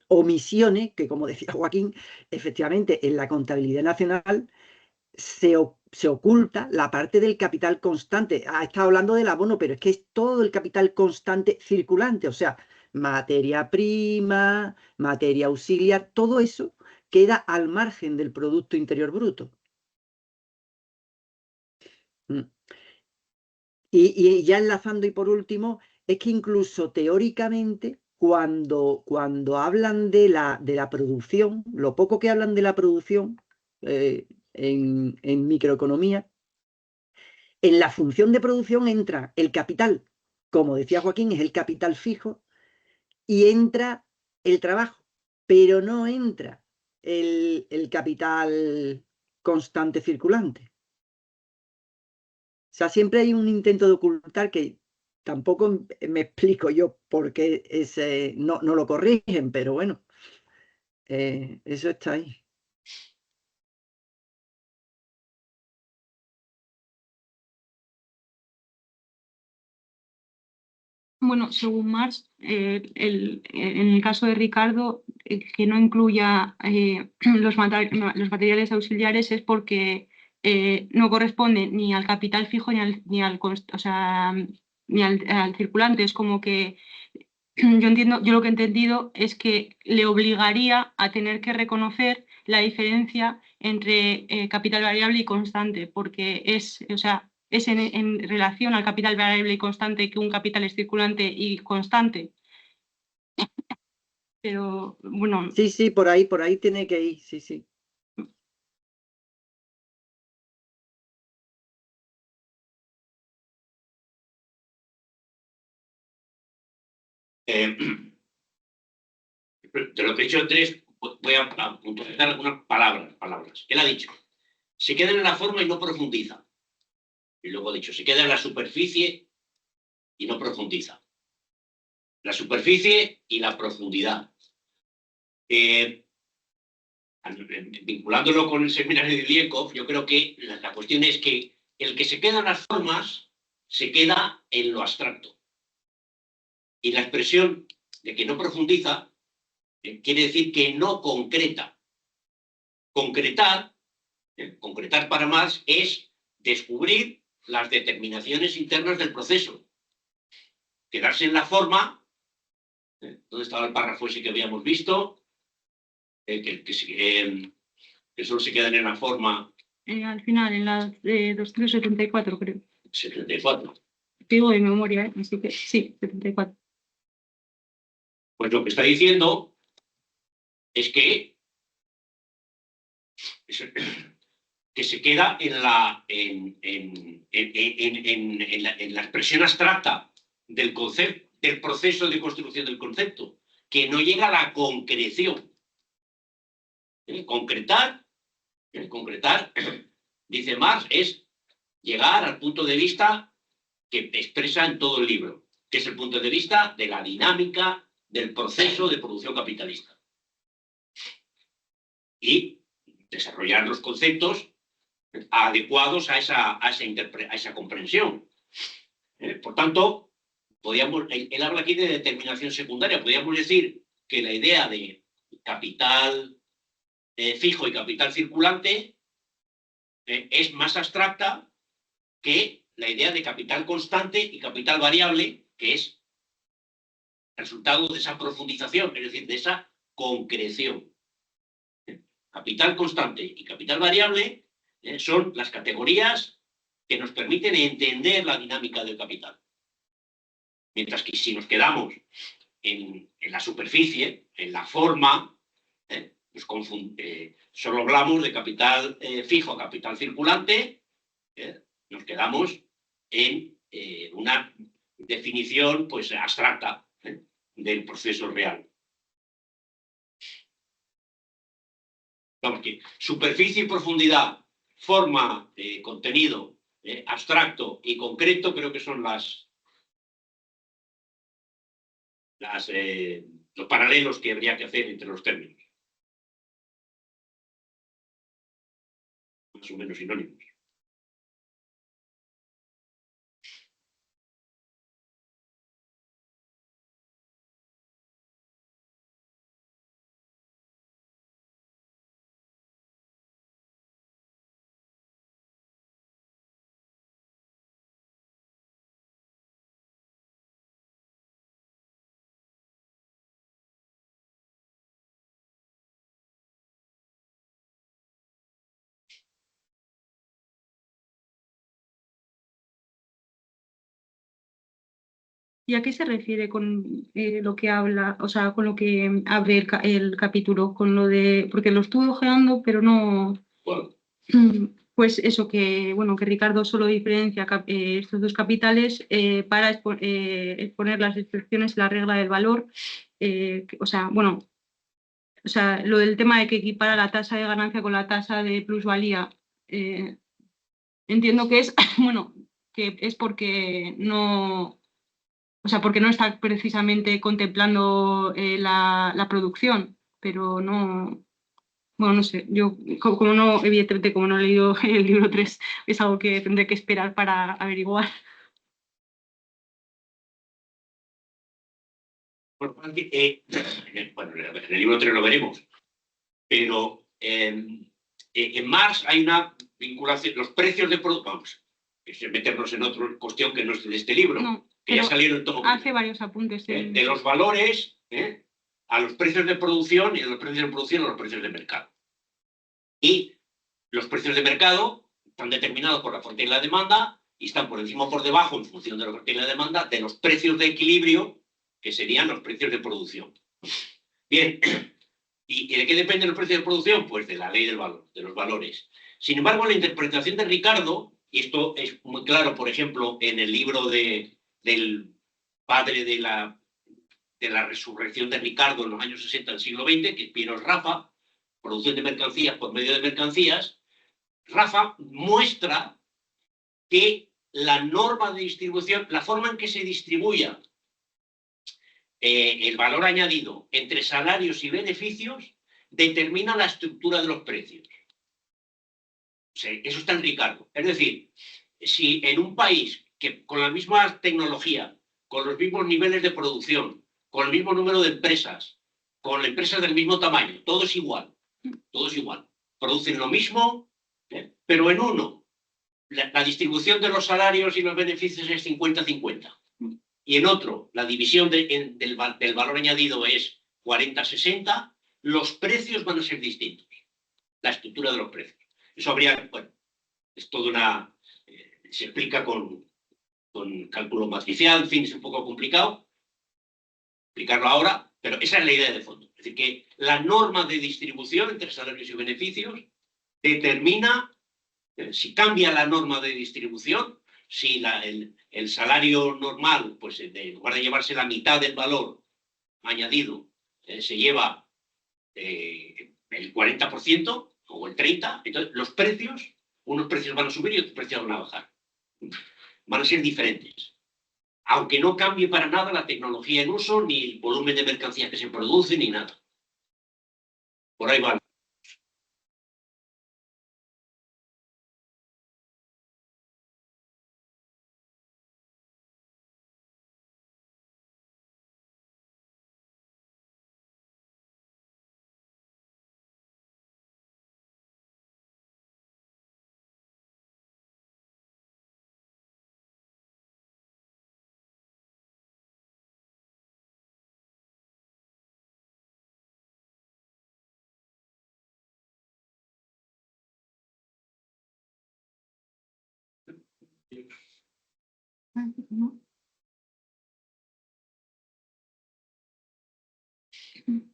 omisiones que, como decía Joaquín, efectivamente en la contabilidad nacional se oculta la parte del capital constante. Ha estado hablando del abono, pero es que es todo el capital constante circulante, o sea, materia prima, materia auxiliar, todo eso queda al margen del Producto Interior Bruto. Y ya enlazando y por último, es que incluso teóricamente, cuando hablan de la producción, lo poco que hablan de la producción en microeconomía, en la función de producción entra el capital, como decía Joaquín, es el capital fijo, y entra el trabajo, pero no entra el capital constante circulante. O sea, siempre hay un intento de ocultar que tampoco me explico yo por qué no lo corrigen, pero bueno, eso está ahí. Bueno, según Marx, en el caso de Ricardo, que no incluya los materiales auxiliares es porque no corresponde ni al capital fijo al circulante. Es como que yo lo que he entendido es que le obligaría a tener que reconocer la diferencia entre capital variable y constante, porque es en relación al capital variable y constante que un capital es circulante y constante. Pero bueno. Sí, por ahí tiene que ir, sí. De lo que he dicho antes, voy a puntualizar algunas palabras. Él ha dicho: se queda en la forma y no profundiza. Y luego ha dicho: se queda en la superficie y no profundiza. La superficie y la profundidad. Vinculándolo con el seminario de Lienkov, yo creo que la cuestión es que el que se queda en las formas se queda en lo abstracto. Y la expresión de que no profundiza quiere decir que no concreta. Concretar para Marx es descubrir las determinaciones internas del proceso. Quedarse en la forma, ¿dónde estaba el párrafo ese que habíamos visto? Que solo se quedan en la forma. Al final, en la 274, creo. 74. Digo de memoria, así que sí, 74. Pues lo que está diciendo es que se queda en la expresión abstracta del concepto, del proceso de construcción del concepto, que no llega a la concreción. Concretar, dice Marx, es llegar al punto de vista que expresa en todo el libro, que es el punto de vista de la dinámica del proceso de producción capitalista. Y desarrollar los conceptos adecuados a esa comprensión. Por tanto, él habla aquí de determinación secundaria. Podríamos decir que la idea de capital fijo y capital circulante es más abstracta que la idea de capital constante y capital variable, que es resultado de esa profundización, es decir, de esa concreción. Capital constante y capital variable son las categorías que nos permiten entender la dinámica del capital. Mientras que si nos quedamos en la superficie, en la forma, solo hablamos de capital fijo, capital circulante, nos quedamos en una definición pues, abstracta del proceso real. Vamos, que superficie y profundidad, forma, contenido, abstracto y concreto, creo que son los paralelos que habría que hacer entre los términos. Más o menos sinónimos. ¿Y a qué se refiere con lo que habla, o sea, con lo que abre el capítulo, con lo de, porque lo estuve ojeando, pero no, Bueno, pues eso que, bueno, que Ricardo solo diferencia estos dos capitales para exponer las excepciones y la regla del valor, o sea, bueno, o sea, lo del tema de que equipara la tasa de ganancia con la tasa de plusvalía, entiendo que es, bueno, que es porque no. O sea, porque no está precisamente contemplando la producción, pero no, bueno, no sé, yo como no, evidentemente como no he leído el libro 3, es algo que tendré que esperar para averiguar. bueno, en el libro 3 lo veremos, pero en Marx hay una vinculación, los precios de productos, vamos, es meternos en otra cuestión que no es de este libro, No, que ya salieron en tomo hace primero, varios apuntes. de los valores a los precios de producción y de los precios de producción a los precios de mercado. Y los precios de mercado están determinados por la oferta y la demanda y están por encima o por debajo, en función de la oferta y la demanda, de los precios de equilibrio, que serían los precios de producción. Bien, ¿y de qué dependen los precios de producción? Pues de la ley del valor, de los valores. Sin embargo, la interpretación de Ricardo, y esto es muy claro, por ejemplo, en el libro del padre de la resurrección de Ricardo en los años 60 del siglo XX, que es Piero Rafa, producción de mercancías por medio de mercancías, Rafa muestra que la norma de distribución, la forma en que se distribuya el valor añadido entre salarios y beneficios, determina la estructura de los precios. O sea, eso está en Ricardo. Es decir, si en un país que con la misma tecnología, con los mismos niveles de producción, con el mismo número de empresas, con empresas del mismo tamaño, todo es igual, producen lo mismo, pero en uno la distribución de los salarios y los beneficios es 50-50. Y en otro, la división del valor añadido es 40-60, los precios van a ser distintos. La estructura de los precios. Eso habría, bueno, es toda una... se explica con cálculo matricial, en fin, es un poco complicado explicarlo ahora, pero esa es la idea de fondo. Es decir, que la norma de distribución entre salarios y beneficios determina, si cambia la norma de distribución, si el salario normal, pues en lugar de llevarse la mitad del valor añadido, se lleva el 40% o el 30%, entonces los precios, unos precios van a subir y otros precios van a bajar. Van a ser diferentes. Aunque no cambie para nada la tecnología en uso, ni el volumen de mercancías que se produce, ni nada. Por ahí va.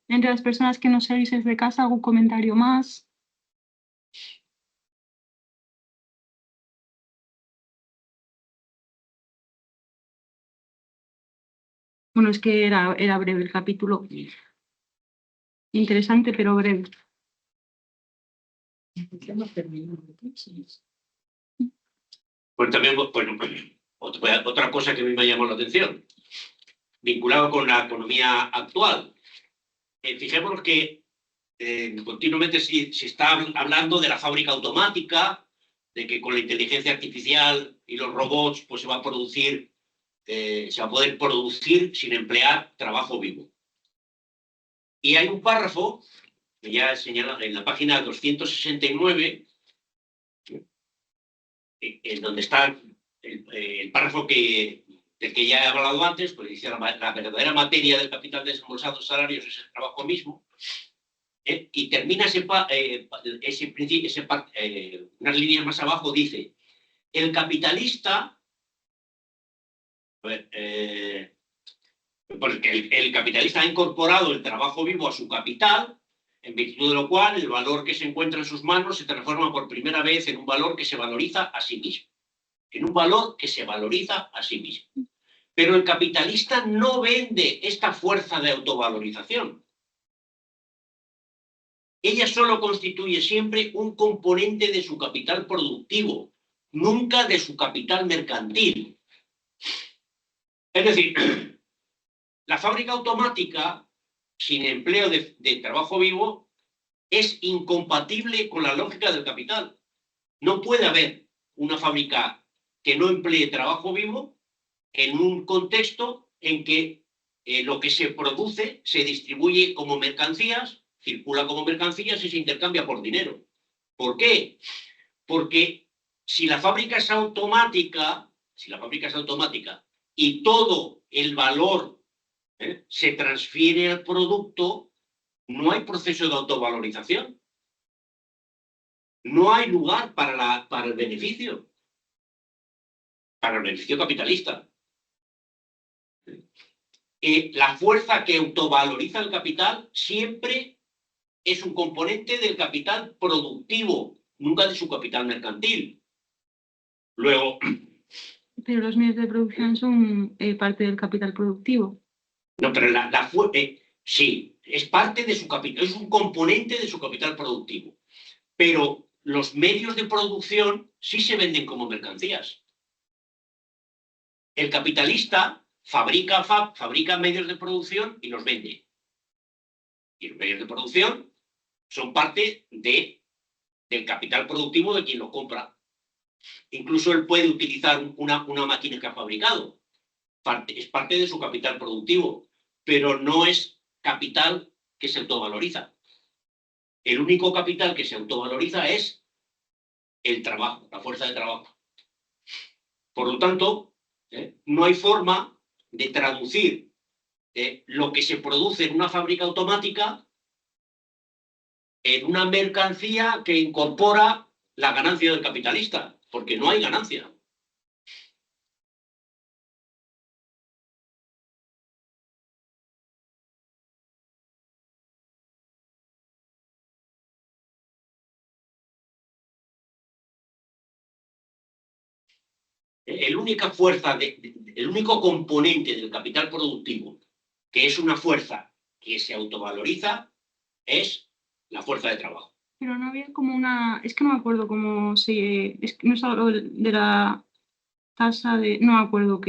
Entre las personas que nos seguís desde casa, ¿algún comentario más? Bueno, es que era breve el capítulo. Interesante, pero breve. Pues también, bueno, otra cosa que a mí me llamó la atención, vinculado con la economía actual. Fijémonos que continuamente se está hablando de la fábrica automática, de que con la inteligencia artificial y los robots pues se va a poder producir sin emplear trabajo vivo. Y hay un párrafo que ya señala en la página 269, en donde está el párrafo del que ya he hablado antes, pues dice la verdadera materia del capital desembolsado en salarios es el trabajo mismo, y termina unas líneas más abajo, dice, el capitalista, pues el capitalista ha incorporado el trabajo vivo a su capital, en virtud de lo cual el valor que se encuentra en sus manos se transforma por primera vez en un valor que se valoriza a sí mismo. En un valor que se valoriza a sí mismo. Pero el capitalista no vende esta fuerza de autovalorización. Ella solo constituye siempre un componente de su capital productivo, nunca de su capital mercantil. Es decir, la fábrica automática, sin empleo de trabajo vivo, es incompatible con la lógica del capital. No puede haber una fábrica que no emplee trabajo vivo en un contexto en que lo que se produce se distribuye como mercancías, circula como mercancías y se intercambia por dinero. ¿Por qué? Porque si la fábrica es automática, y todo el valor se transfiere al producto, no hay proceso de autovalorización. No hay lugar para el beneficio capitalista. La fuerza que autovaloriza el capital siempre es un componente del capital productivo, nunca de su capital mercantil. Luego... Pero los medios de producción son parte del capital productivo. No, pero sí, es parte de su capital, es un componente de su capital productivo. Pero los medios de producción sí se venden como mercancías. El capitalista fabrica medios de producción y los vende. Y los medios de producción son parte del capital productivo de quien lo compra. Incluso él puede utilizar una máquina que ha fabricado. Es parte de su capital productivo, pero no es capital que se autovaloriza. El único capital que se autovaloriza es el trabajo, la fuerza de trabajo. Por lo tanto, no hay forma de traducir lo que se produce en una fábrica automática en una mercancía que incorpora la ganancia del capitalista, porque no hay ganancia. El único componente del capital productivo que es una fuerza que se autovaloriza es la fuerza de trabajo. Pero no había como una... Es que no me acuerdo cómo se... Es que no se habló de la tasa de... No me acuerdo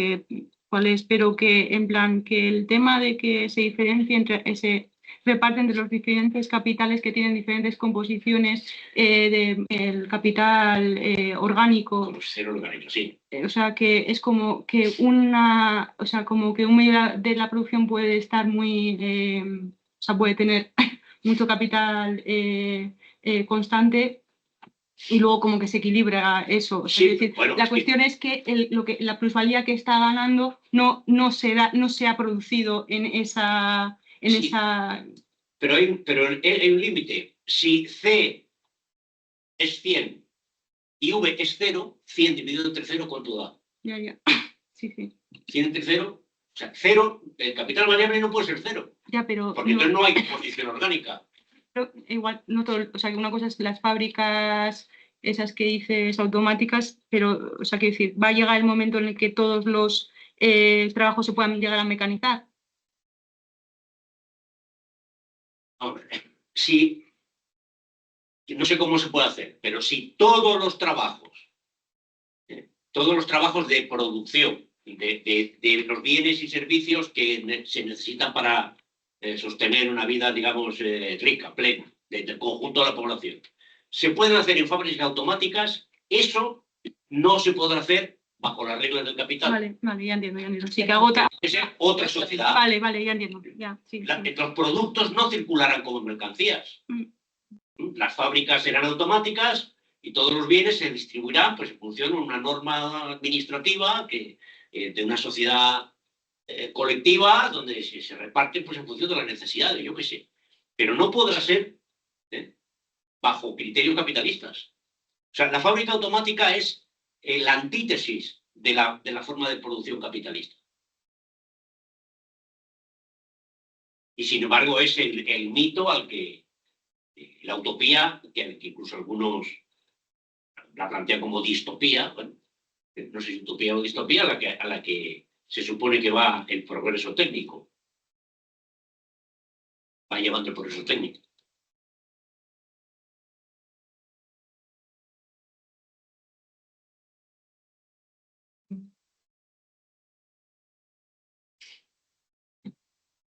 cuál es, pero que en plan que el tema de que se diferencia se reparten de los diferentes capitales que tienen diferentes composiciones del capital orgánico. Como ser orgánico, sí. O sea, que es como que un medio de la producción puede estar muy... o sea, puede tener mucho capital constante y luego como que se equilibra eso. O sea, Sí, es decir, bueno, la cuestión es que la plusvalía que está ganando no se ha producido en esa... Pero hay un límite. Si C es 100 V es 0, 100 dividido entre 0, ¿cuánto da? Ya. Sí, sí. 100 entre 0, o sea, 0, el capital variable no puede ser 0. Ya, pero porque entonces no hay composición orgánica. Pero igual, no todo, o sea, que una cosa es las fábricas, esas que dices automáticas, pero, o sea, quiero decir, va a llegar el momento en el que todos los trabajos se puedan llegar a mecanizar. Hombre, sí, no sé cómo se puede hacer, pero si todos los trabajos de producción, de los bienes y servicios que se necesitan para sostener una vida, digamos, rica, plena, del conjunto de la población, se pueden hacer en fábricas automáticas, eso no se podrá hacer bajo las reglas del capital. Vale, ya entiendo. Sí, que agota. Es otra sociedad. Vale, ya entiendo. Ya, sí. Los productos no circularán como mercancías. Las fábricas serán automáticas y todos los bienes se distribuirán pues, en función de una norma administrativa de una sociedad colectiva donde se reparte pues, en función de las necesidades, yo qué sé. Pero no podrá ser bajo criterios capitalistas. O sea, la fábrica automática es la antítesis de la forma de producción capitalista. Y sin embargo es el mito al que la utopía, que incluso algunos la plantean como distopía, bueno, no sé si utopía o distopía, a la que se supone que va el progreso técnico. Va llevando el progreso técnico.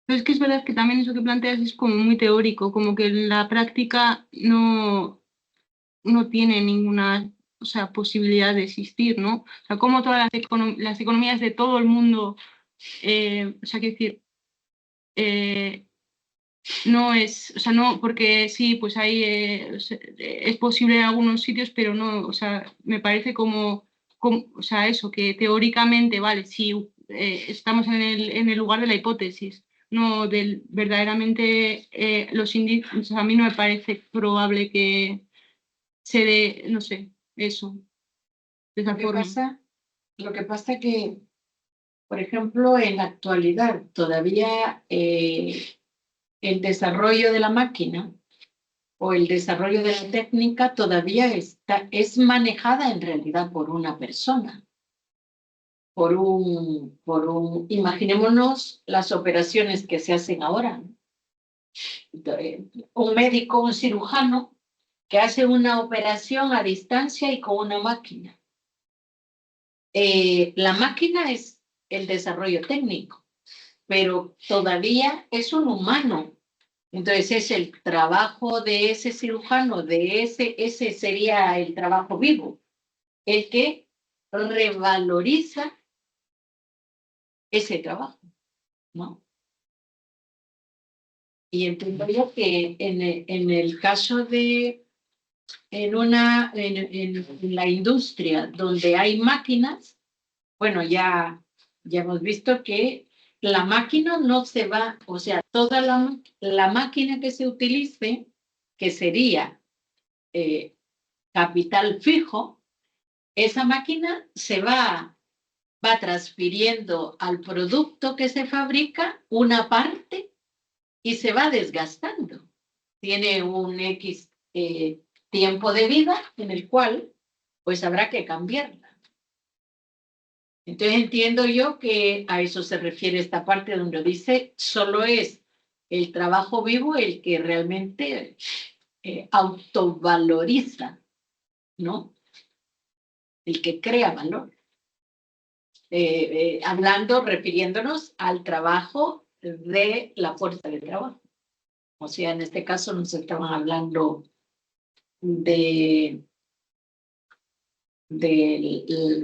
Pero es que es verdad que también eso que planteas es como muy teórico, como que en la práctica no tiene ninguna, o sea, posibilidad de existir, ¿no? O sea, como todas las economías de todo el mundo, o sea, quiero decir, no es, o sea, no, porque sí, pues ahí es posible en algunos sitios, pero no, o sea, me parece como o sea, eso, que teóricamente, vale, sí, estamos en el lugar de la hipótesis, no del verdaderamente los índices, o sea, a mí no me parece probable que se dé, no sé, eso, de esa forma. Lo que pasa que, por ejemplo, en la actualidad todavía el desarrollo de la máquina o el desarrollo de la técnica todavía es manejada en realidad por una persona. Imaginémonos las operaciones que se hacen ahora. Un médico, un cirujano que hace una operación a distancia y con una máquina. La máquina es el desarrollo técnico, pero todavía es un humano. Entonces es el trabajo de ese cirujano, ese sería el trabajo vivo, el que revaloriza ese trabajo, ¿no? Y entiendo yo que en el caso de, en la industria donde hay máquinas, bueno, ya hemos visto que la máquina no se va, o sea, toda la máquina que se utilice, que sería capital fijo, esa máquina se va transfiriendo al producto que se fabrica una parte y se va desgastando. Tiene un X tiempo de vida en el cual pues habrá que cambiarla. Entonces entiendo yo que a eso se refiere esta parte donde dice solo es el trabajo vivo el que realmente autovaloriza, ¿no? El que crea valor. Refiriéndonos al trabajo de la fuerza de trabajo. O sea, en este caso nos estaban hablando del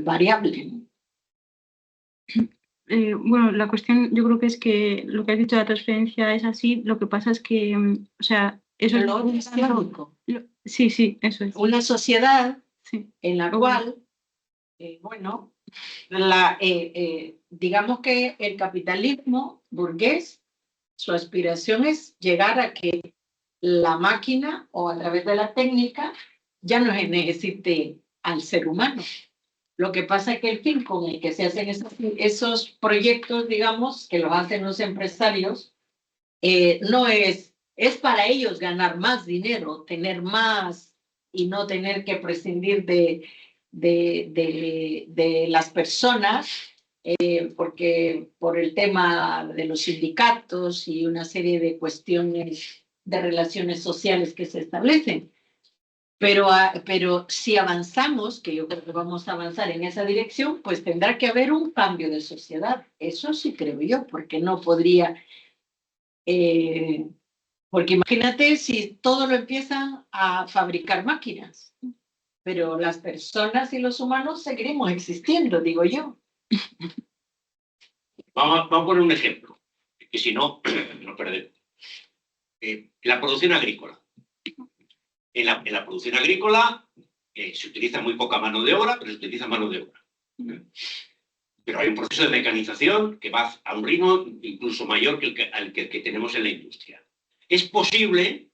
variable, ¿no? Bueno, la cuestión yo creo que es que lo que has dicho de la transferencia es así, lo que pasa es que, o sea, eso es lo teórico. Sí, eso es. Una sociedad en la cual, bueno, digamos que el capitalismo burgués, su aspiración es llegar a que la máquina o a través de la técnica ya no se necesite al ser humano. Lo que pasa es que el fin con el que se hacen esos proyectos, digamos, que los hacen los empresarios, no es para ellos ganar más dinero, tener más y no tener que prescindir de las personas, porque por el tema de los sindicatos y una serie de cuestiones de relaciones sociales que se establecen. Pero si avanzamos, que yo creo que vamos a avanzar en esa dirección, pues tendrá que haber un cambio de sociedad. Eso sí creo yo, porque no podría... porque imagínate si todo lo empiezan a fabricar máquinas, pero las personas y los humanos seguiremos existiendo, digo yo. Vamos a poner un ejemplo, que si no, nos perdemos. La producción agrícola. En la producción agrícola se utiliza muy poca mano de obra, pero se utiliza mano de obra. Pero hay un proceso de mecanización que va a un ritmo incluso mayor que el que tenemos en la industria. Es posible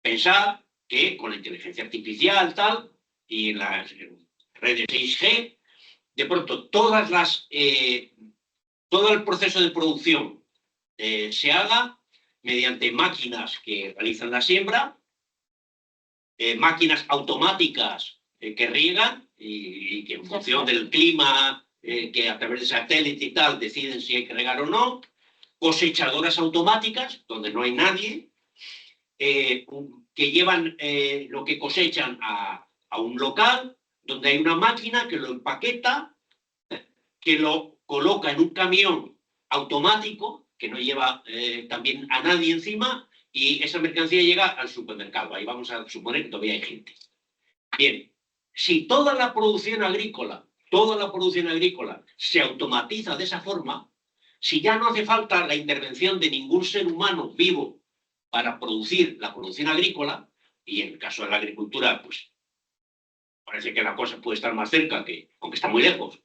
pensar que con la inteligencia artificial tal, y en las redes 6G, de pronto todo el proceso de producción se haga mediante máquinas que realizan la siembra, máquinas automáticas que riegan y que en función del clima, que a través de satélite y tal deciden si hay que regar o no, cosechadoras automáticas donde no hay nadie, que llevan lo que cosechan a un local donde hay una máquina que lo empaqueta, que lo coloca en un camión automático que no lleva también a nadie encima, y esa mercancía llega al supermercado. Ahí vamos a suponer que todavía hay gente. Bien, si toda la producción agrícola se automatiza de esa forma, si ya no hace falta la intervención de ningún ser humano vivo para producir la producción agrícola, y en el caso de la agricultura, pues parece que la cosa puede estar más cerca, aunque está muy lejos,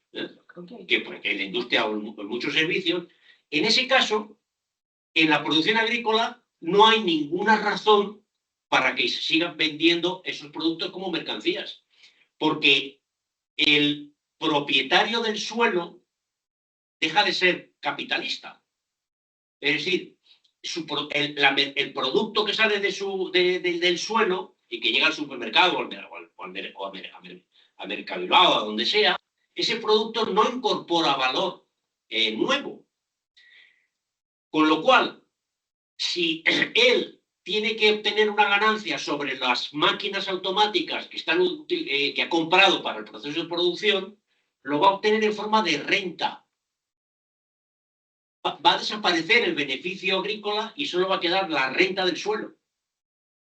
que porque en la industria o en muchos servicios, en ese caso, en la producción agrícola no hay ninguna razón para que se sigan vendiendo esos productos como mercancías, porque el propietario del suelo deja de ser capitalista. Es decir, el producto que sale del suelo y que llega al supermercado o a Mercado Bilbao, a donde sea, ese producto no incorpora valor nuevo. Con lo cual, si él tiene que obtener una ganancia sobre las máquinas automáticas que ha comprado para el proceso de producción, lo va a obtener en forma de renta. Va a desaparecer el beneficio agrícola y solo va a quedar la renta del suelo.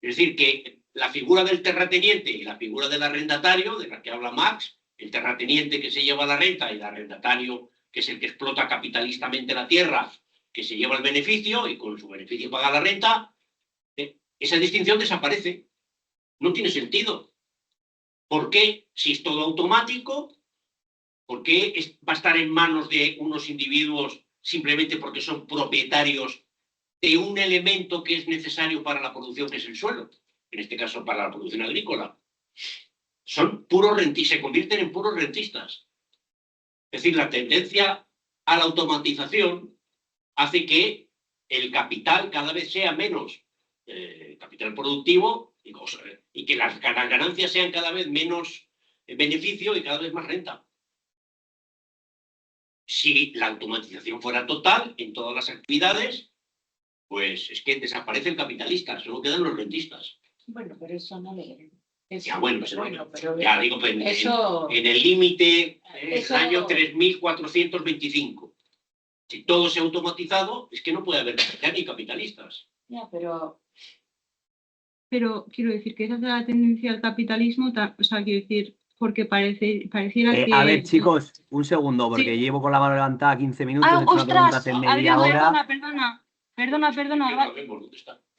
Es decir, que la figura del terrateniente y la figura del arrendatario, de la que habla Marx, el terrateniente que se lleva la renta y el arrendatario que es el que explota capitalistamente la tierra, que se lleva el beneficio y con su beneficio paga la renta, esa distinción desaparece. No tiene sentido. ¿Por qué? Si es todo automático, ¿por qué va a estar en manos de unos individuos simplemente porque son propietarios de un elemento que es necesario para la producción, que es el suelo? En este caso, para la producción agrícola. Son puros rentistas, se convierten en puros rentistas. Es decir, la tendencia a la automatización hace que el capital cada vez sea menos capital productivo y que las ganancias sean cada vez menos beneficio y cada vez más renta. Si la automatización fuera total en todas las actividades, pues es que desaparece el capitalista, solo quedan los rentistas. Bueno, pero eso no le... Ya, bueno, pero ya digo, en el límite es el año 3425. Si todo se ha automatizado, es que no puede haber ya ni capitalistas. Ya, pero quiero decir que esa es la tendencia al capitalismo, o sea, quiero decir, porque pareciera que... A ver, chicos, un segundo, porque sí. Llevo con la mano levantada 15 minutos. ¡Ah, he hecho una pregunta ostras! hace media hora. Perdona.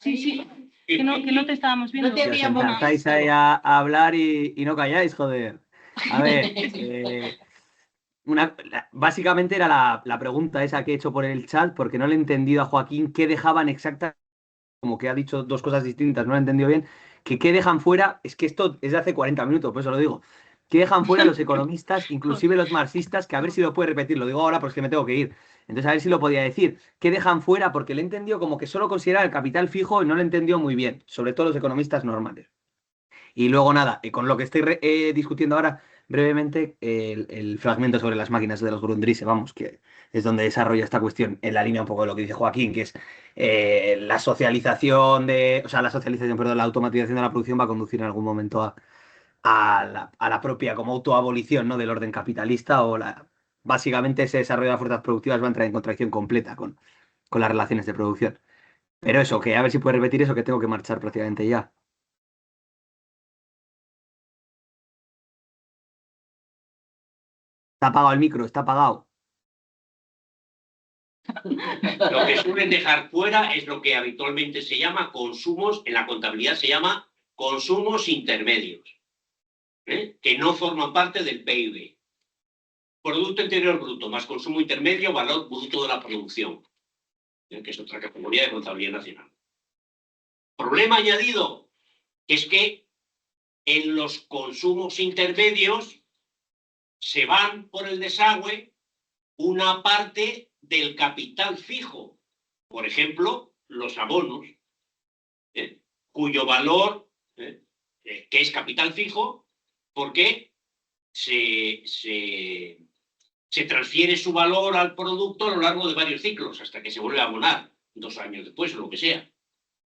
Sí, que no te estábamos viendo. No te Si os habíamos empezáis ahí a hablar y no calláis, joder. A ver, básicamente era la pregunta esa que he hecho por el chat, porque no le he entendido a Joaquín qué dejaban exactamente, como que ha dicho dos cosas distintas, no lo he entendido bien, que qué dejan fuera, es que esto es de hace 40 minutos, por eso lo digo. ¿Qué dejan fuera los economistas, inclusive los marxistas? Que a ver si lo puede repetir, lo digo ahora porque me tengo que ir. Entonces, a ver si lo podía decir. ¿Qué dejan fuera? Porque le he entendido como que solo considera el capital fijo y no lo he entendido muy bien, sobre todo los economistas normales. Y luego nada, con lo que estoy discutiendo ahora brevemente, el fragmento sobre las máquinas de los Grundrisse, vamos, que es donde desarrolla esta cuestión, en la línea un poco de lo que dice Joaquín, que es la socialización perdón, la automatización de la producción va a conducir en algún momento a la propia como autoabolición, ¿no?, del orden capitalista básicamente ese desarrollo de las fuerzas productivas va a entrar en contradicción completa con las relaciones de producción. Pero eso, que a ver si puedes repetir eso, que tengo que marchar prácticamente ya. Está apagado el micro, está apagado. Lo que suelen dejar fuera es lo que habitualmente se llama consumos, en la contabilidad se llama consumos intermedios, que no forman parte del PIB. Producto Interior Bruto más consumo intermedio, valor bruto de la producción, que es otra categoría de contabilidad nacional. Problema añadido, que es que en los consumos intermedios se van por el desagüe una parte del capital fijo, por ejemplo, los abonos, cuyo valor, que es capital fijo, porque se transfiere su valor al producto a lo largo de varios ciclos, hasta que se vuelve a abonar 2 años después, o lo que sea.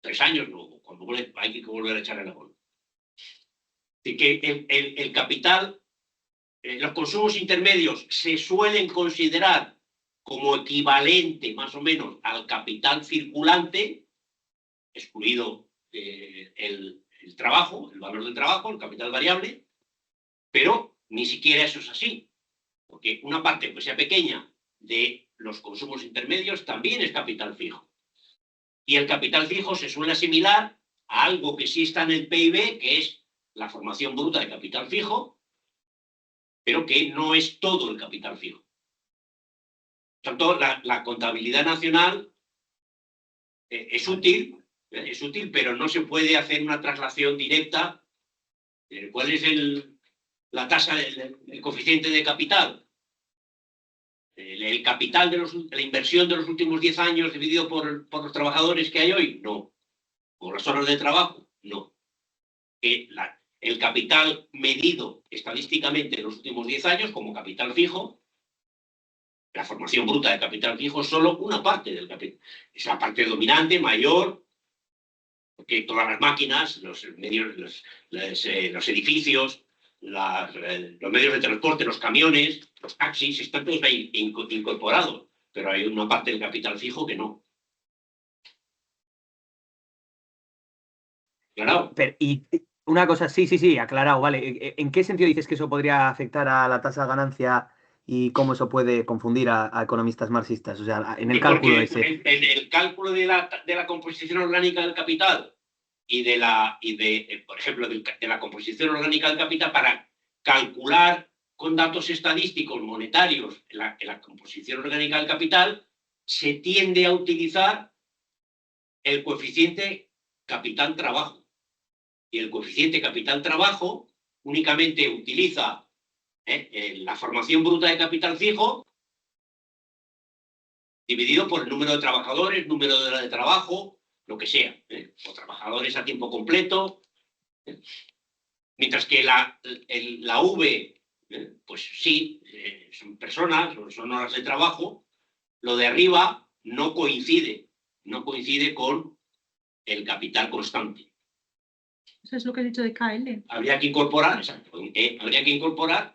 3 años, no, cuando hay que volver a echar el abono. Así que el capital, los consumos intermedios se suelen considerar como equivalente más o menos al capital circulante, excluido el trabajo, el valor del trabajo, el capital variable, pero ni siquiera eso es así, porque una parte, que sea pequeña, de los consumos intermedios también es capital fijo. Y el capital fijo se suele asimilar a algo que sí está en el PIB, que es la formación bruta de capital fijo, pero que no es todo el capital fijo. Por tanto, la contabilidad nacional es útil, pero no se puede hacer una traslación directa. ¿Cuál es la tasa, el coeficiente de capital? ¿El capital la inversión de los últimos 10 años dividido por los trabajadores que hay hoy? No. ¿Por las horas de trabajo? No. El capital medido estadísticamente en los últimos 10 años como capital fijo, la formación bruta de capital fijo es solo una parte del capital. Es la parte dominante, mayor, porque todas las máquinas, los medios, los edificios, los medios de transporte, los camiones, los taxis, están todos ahí incorporados, pero hay una parte del capital fijo que no. ¿Aclarado? Y una cosa, sí, aclarado, vale. ¿En qué sentido dices que eso podría afectar a la tasa de ganancia y cómo eso puede confundir a economistas marxistas? O sea, en el cálculo ese. En el cálculo de la composición orgánica del capital por ejemplo, de la composición orgánica del capital, para calcular con datos estadísticos monetarios en la composición orgánica del capital, se tiende a utilizar el coeficiente capital-trabajo. Y el coeficiente capital-trabajo únicamente utiliza la formación bruta de capital fijo dividido por el número de trabajadores, número de horas de trabajo, lo que sea, o trabajadores a tiempo completo, mientras que la V, pues sí, son personas, son horas de trabajo, lo de arriba no coincide con el capital constante. Eso es lo que has dicho de KL. Habría que incorporar,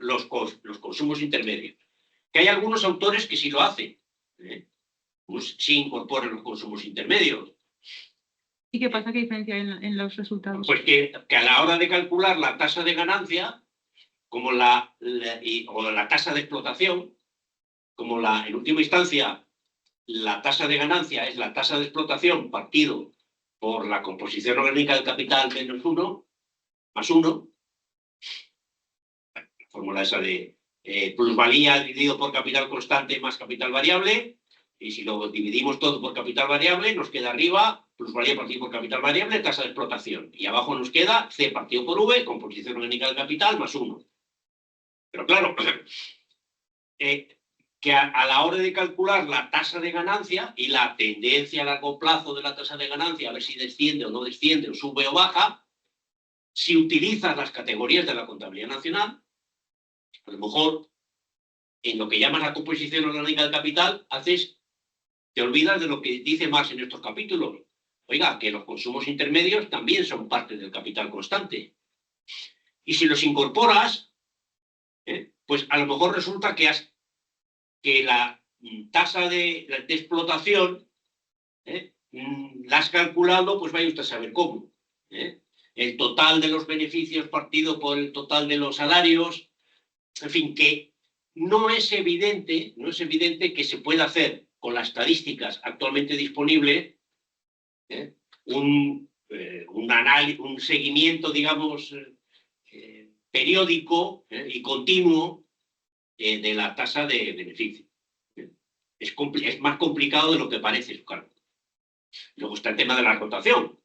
los consumos intermedios. Que hay algunos autores que sí lo hacen, pues sí incorporan los consumos intermedios. ¿Y qué pasa? ¿Qué diferencia hay en los resultados? Pues que a la hora de calcular la tasa de ganancia, como la tasa de explotación, como en última instancia la tasa de ganancia es la tasa de explotación partido por la composición orgánica del capital menos 1, más 1, la fórmula esa de plusvalía dividido por capital constante más capital variable, y si lo dividimos todo por capital variable, nos queda arriba plusvalía partido por capital variable, tasa de explotación, y abajo nos queda C partido por V, composición orgánica del capital, más 1. Pero claro, que a la hora de calcular la tasa de ganancia y la tendencia a largo plazo de la tasa de ganancia, a ver si desciende o no desciende, o sube o baja, si utilizas las categorías de la contabilidad nacional, a lo mejor en lo que llamas la composición orgánica del capital, te olvidas de lo que dice Marx en estos capítulos. Oiga, que los consumos intermedios también son parte del capital constante. Y si los incorporas, pues a lo mejor resulta que la tasa de explotación la has calculado, pues vaya usted a saber cómo. El total de los beneficios partido por el total de los salarios, en fin, que no es evidente que se pueda hacer con las estadísticas actualmente disponibles un seguimiento, digamos, periódico y continuo de la tasa de beneficio. Es más complicado de lo que parece su cálculo. Luego está el tema de la rotación,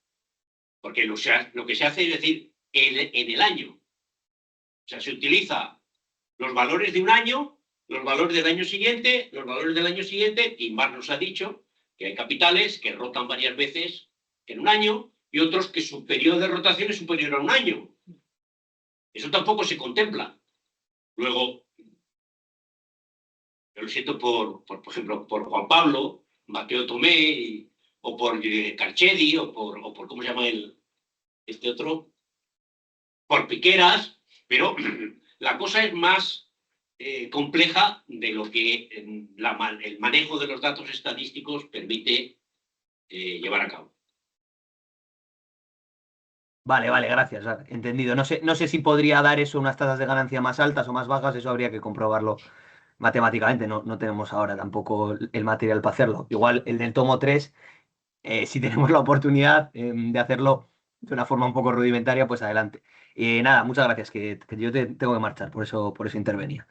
porque lo que se hace es decir, en el año. O sea, se utiliza los valores de un año, los valores del año siguiente, los valores del año siguiente, y Marx nos ha dicho que hay capitales que rotan varias veces en un año y otros que su periodo de rotación es superior a un año. Eso tampoco se contempla. Luego, yo lo siento por ejemplo, por Juan Pablo, Mateo Tomé, o por Carchedi, o por ¿cómo se llama este otro? Por Piqueras, pero la cosa es más compleja de lo que el manejo de los datos estadísticos permite llevar a cabo. Vale, gracias. Entendido. No sé si podría dar eso unas tasas de ganancia más altas o más bajas, eso habría que comprobarlo matemáticamente. No tenemos ahora tampoco el material para hacerlo. Igual el del tomo 3, si tenemos la oportunidad de hacerlo de una forma un poco rudimentaria, pues adelante. Nada, muchas gracias, que yo tengo que marchar, por eso intervenía.